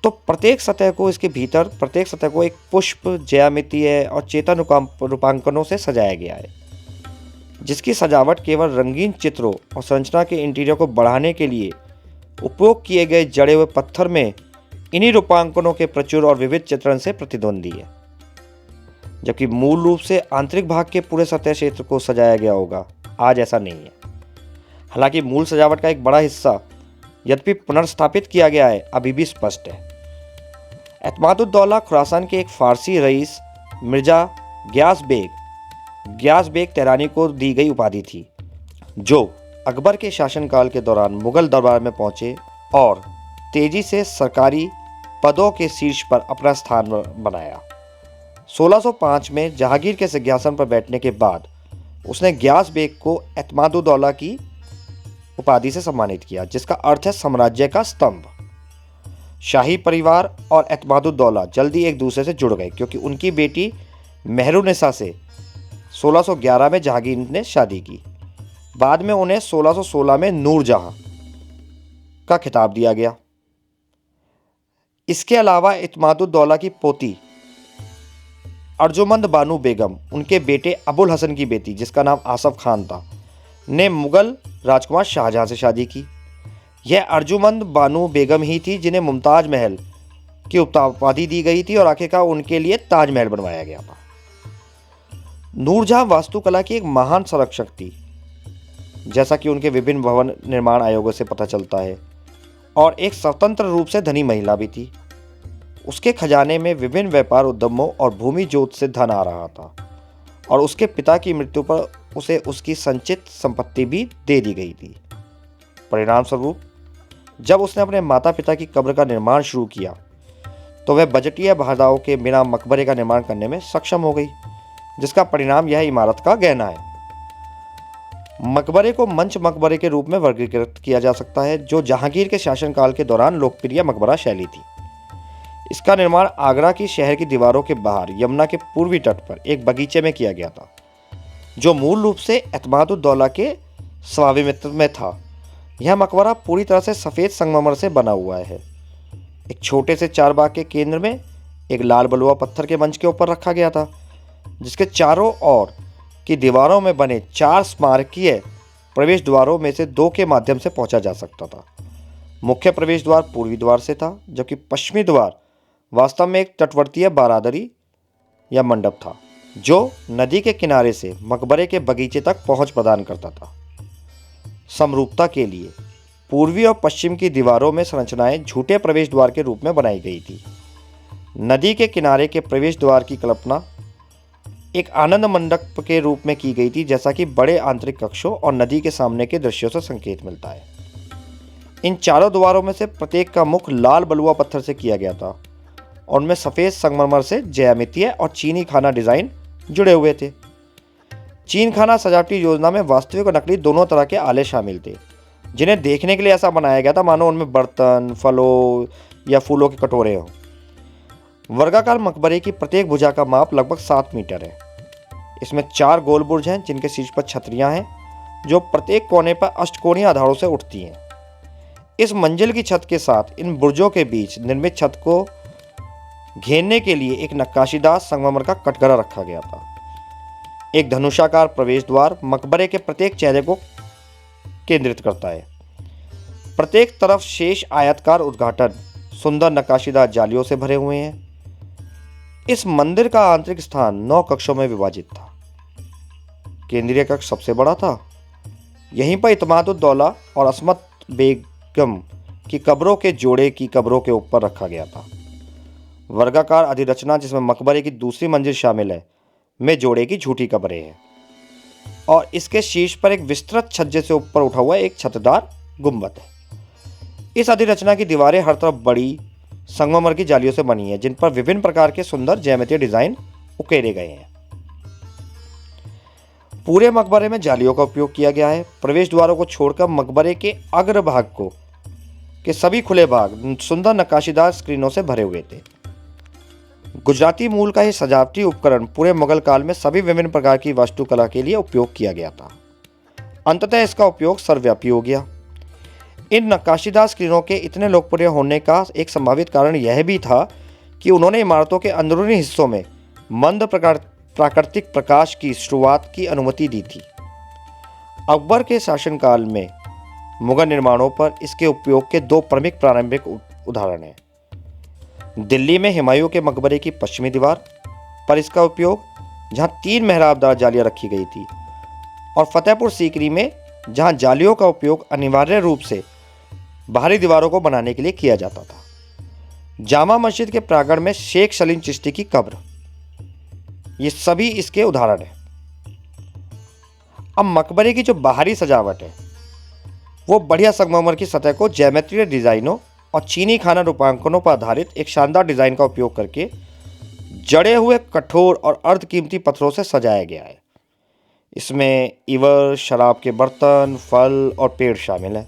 तो प्रत्येक सतह को एक पुष्प, ज्यामितीय और चेतन रूपांकनों से सजाया गया है, जिसकी सजावट केवल रंगीन चित्रों और संरचना के इंटीरियर को बढ़ाने के लिए उपयोग किए गए जड़े हुए पत्थर में इन्हीं रूपांकनों के प्रचुर और विविध चित्रण से प्रतिद्वंदी है। जबकि मूल रूप से आंतरिक भाग के पूरे सतह क्षेत्र को सजाया गया होगा, आज ऐसा नहीं है। हालांकि मूल सजावट का एक बड़ा हिस्सा यद्यपि पुनर्स्थापित किया गया है, अभी भी स्पष्ट है। एतमादुद्दौला खुरासान के एक फारसी रईस मिर्जा ग्यास बेग तेहरानी को दी गई उपाधि थी, जो अकबर के शासनकाल के दौरान मुगल दरबार में पहुंचे और तेजी से सरकारी पदों के शीर्ष पर अपना स्थान बनाया। 1605 में जहांगीर के सिंहासन पर बैठने के बाद उसने ग्यास बेग को एतमादुद्दौला की उपाधि से सम्मानित किया, जिसका अर्थ है साम्राज्य का स्तंभ। शाही परिवार और एतमादुद्दौला जल्दी एक दूसरे से जुड़ गए, क्योंकि उनकी बेटी मेहरुन्निसा से 1611 में जहांगीर ने शादी की। बाद में उन्हें 1616 में नूरजहां का खिताब दिया गया। इसके अलावा एतमादुद्दौला की पोती अर्जुमंद बानो बेगम, उनके बेटे अबुल हसन की बेटी जिसका नाम आसफ खान था, ने मुगल राजकुमार शाहजहां से शादी की। यह अर्जुमंद बानो बेगम ही थी जिन्हें मुमताज महल की उपाधि दी गई थी और आखिरकार उनके लिए ताजमहल बनवाया गया था। नूरजहां वास्तुकला की एक महान संरक्षक थी, जैसा कि उनके विभिन्न भवन निर्माण आयोगों से पता चलता है, और एक स्वतंत्र रूप से धनी महिला भी थी। उसके खजाने में विभिन्न व्यापार उद्यमों और भूमि जोत से धन आ रहा था, और उसके पिता की मृत्यु पर उसे उसकी संचित संपत्ति भी दे दी गई थी। परिणाम स्वरूप जब उसने अपने माता पिता की कब्र का निर्माण शुरू किया, तो वह बजटीय बाधाओं के बिना मकबरे का निर्माण करने में सक्षम हो गई, जिसका परिणाम यह इमारत का गहना है। मकबरे को मंच मकबरे के रूप में वर्गीकृत किया जा सकता है, जो जहांगीर के शासनकाल के दौरान लोकप्रिय मकबरा शैली थी। इसका निर्माण आगरा की शहर की दीवारों के बाहर यमुना के पूर्वी तट पर एक बगीचे में किया गया था, जो मूल रूप से एतमादुद्दौला के स्वामित्व में था। यह मकबरा पूरी तरह से सफ़ेद संगमरमर से बना हुआ है। एक छोटे से चारबाग के केंद्र में एक लाल बलुआ पत्थर के मंच के ऊपर रखा गया था, जिसके चारों ओर की दीवारों में बने 4 स्मारकीय प्रवेश द्वारों में से 2 के माध्यम से पहुंचा जा सकता था। मुख्य प्रवेश द्वार पूर्वी द्वार से था, जबकि पश्चिमी द्वार वास्तव में एक तटवर्तीय बारादरी या मंडप था, जो नदी के किनारे से मकबरे के बगीचे तक पहुंच प्रदान करता था। समरूपता के लिए पूर्वी और पश्चिम की दीवारों में संरचनाएं झूठे प्रवेश द्वार के रूप में बनाई गई थी। नदी के किनारे के प्रवेश द्वार की कल्पना एक आनंद मंडप के रूप में की गई थी, जैसा कि बड़े आंतरिक कक्षों और नदी के सामने के दृश्यों से संकेत मिलता है। इन चारों द्वारों में से प्रत्येक का मुख लाल बलुआ पत्थर से किया गया था, और उनमें सफ़ेद संगमरमर से ज्यामितीय और चीनी खाना डिज़ाइन जुड़े हुए थे। चीन खाना सजावटी योजना में वास्तविक और नकली दोनों तरह के आले शामिल थे, जिन्हें देखने के लिए ऐसा बनाया गया था मानो उनमें बर्तन, फलों या फूलों के कटोरे हों। वर्गाकार मकबरे की प्रत्येक भुजा का माप लगभग 7 मीटर है। इसमें 4 गोल बुर्ज हैं, जिनके शीर्ष पर छतरियां हैं, जो प्रत्येक कोने पर अष्टकोणीय आधारों से उठती हैं। इस मंजिल की छत के साथ इन बुर्जों के बीच निर्मित छत को घेरने के लिए एक नक्काशीदार संगमरमर का कटघरा रखा गया था। एक धनुषाकार प्रवेश द्वार मकबरे के प्रत्येक चेहरे को केंद्रित करता है। प्रत्येक तरफ शेष आयताकार उद्घाटन सुंदर नक्काशीदार जालियों से भरे हुए हैं। इस मंदिर का आंतरिक स्थान 9 कक्षों में विभाजित था। केंद्रीय कक्ष सबसे बड़ा था। यहीं पर इत्मादुद्दौला और अस्मत बेगम की कब्रों के जोड़े की कब्रों के ऊपर रखा गया था। वर्गाकार अधिरचना, जिसमें मकबरे की दूसरी मंजिल शामिल है, में जोड़े की झूठी कब्रें हैं, और इसके शीर्ष पर एक विस्तृत छज्जे से ऊपर उठा हुआ एक छतदार गुंबद है। इस अधिरचना की दीवारें हर तरफ बड़ी संगमरमर की जालियों से बनी है, जिन पर विभिन्न प्रकार के सुंदर ज्यामितीय डिजाइन उकेरे गए हैं। पूरे मकबरे में जालियों का उपयोग किया गया है। प्रवेश द्वारों को छोड़कर मकबरे के अग्रभाग के सभी खुले भाग सुंदर नक्काशीदार स्क्रीनों से भरे हुए थे। गुजराती मूल का यह सजावटी उपकरण पूरे मुगल काल में सभी विभिन्न प्रकार की वास्तुकला के लिए उपयोग किया गया था। अंततः इसका उपयोग सर्वव्यापी हो गया। इन नक्काशीदार स्क्रीनों के इतने लोकप्रिय होने का एक संभावित कारण यह भी था कि उन्होंने इमारतों के अंदरूनी हिस्सों में मंद प्राकृतिक प्रकाश की शुरुआत की अनुमति दी थी। अकबर के शासनकाल में मुगल निर्माणों पर इसके उपयोग के दो प्रमुख प्रारंभिक उदाहरण हैं। दिल्ली में हुमायूं के मकबरे की पश्चिमी दीवार पर इसका उपयोग, जहां 3 मेहराबदार जालियां रखी गई थी, और फतेहपुर सीकरी में, जहां जालियों का उपयोग अनिवार्य रूप से बाहरी दीवारों को बनाने के लिए किया जाता था। जामा मस्जिद के प्रांगण में शेख सलीम चिश्ती की कब्र, ये सभी इसके उदाहरण हैं। अब मकबरे की जो बाहरी सजावट है वो बढ़िया संगमरमर की सतह को ज्यामितीय डिजाइनों और चीनी खाना रूपांकनों पर आधारित एक शानदार डिजाइन का उपयोग करके जड़े हुए कठोर और अर्धकीमती पत्थरों से सजाया गया है। इसमें इवर, शराब के बर्तन, फल और पेड़ शामिल हैं।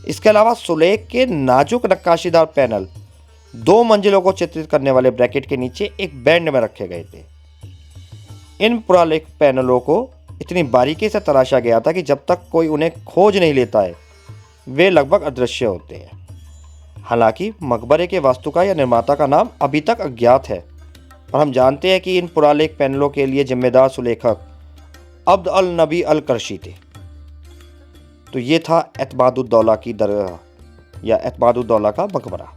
इसके अलावा सुलेख के नाजुक नक्काशीदार पैनल 2 मंजिलों को चित्रित करने वाले ब्रैकेट के नीचे एक बैंड में रखे गए थे। इन पुरालेख पैनलों को इतनी बारीकी से तराशा गया था कि जब तक कोई उन्हें खोज नहीं लेता है वे लगभग अदृश्य होते हैं। हालांकि मकबरे के वास्तुकार या निर्माता का नाम अभी तक अज्ञात है, और हम जानते हैं कि इन पुरालेख पैनलों के लिए जिम्मेदार सुलेखक अब्द अल नबी अल करशी थे। तो ये था एतमादुद्दौला की दरगाह या एतमादुद्दौला का मकबरा।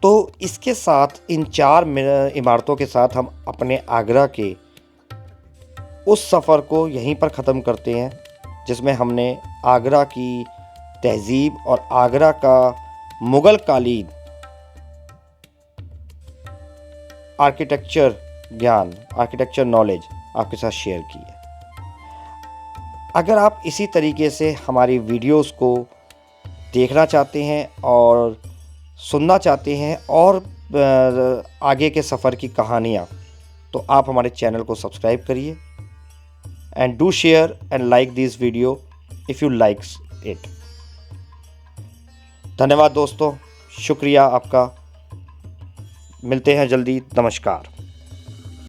तो इसके साथ इन 4 इमारतों के साथ हम अपने आगरा के उस सफ़र को यहीं पर ख़त्म करते हैं, जिसमें हमने आगरा की तहज़ीब और आगरा का मुग़ल कालीन आर्किटेक्चर ज्ञान, आर्किटेक्चर नॉलेज आपके साथ शेयर की है। अगर आप इसी तरीके से हमारी वीडियोस को देखना चाहते हैं और सुनना चाहते हैं और आगे के सफ़र की कहानियाँ, तो आप हमारे चैनल को सब्सक्राइब करिए and do share and like this video if you likes it। धन्यवाद दोस्तों, शुक्रिया आपका। मिलते हैं जल्दी। नमस्कार।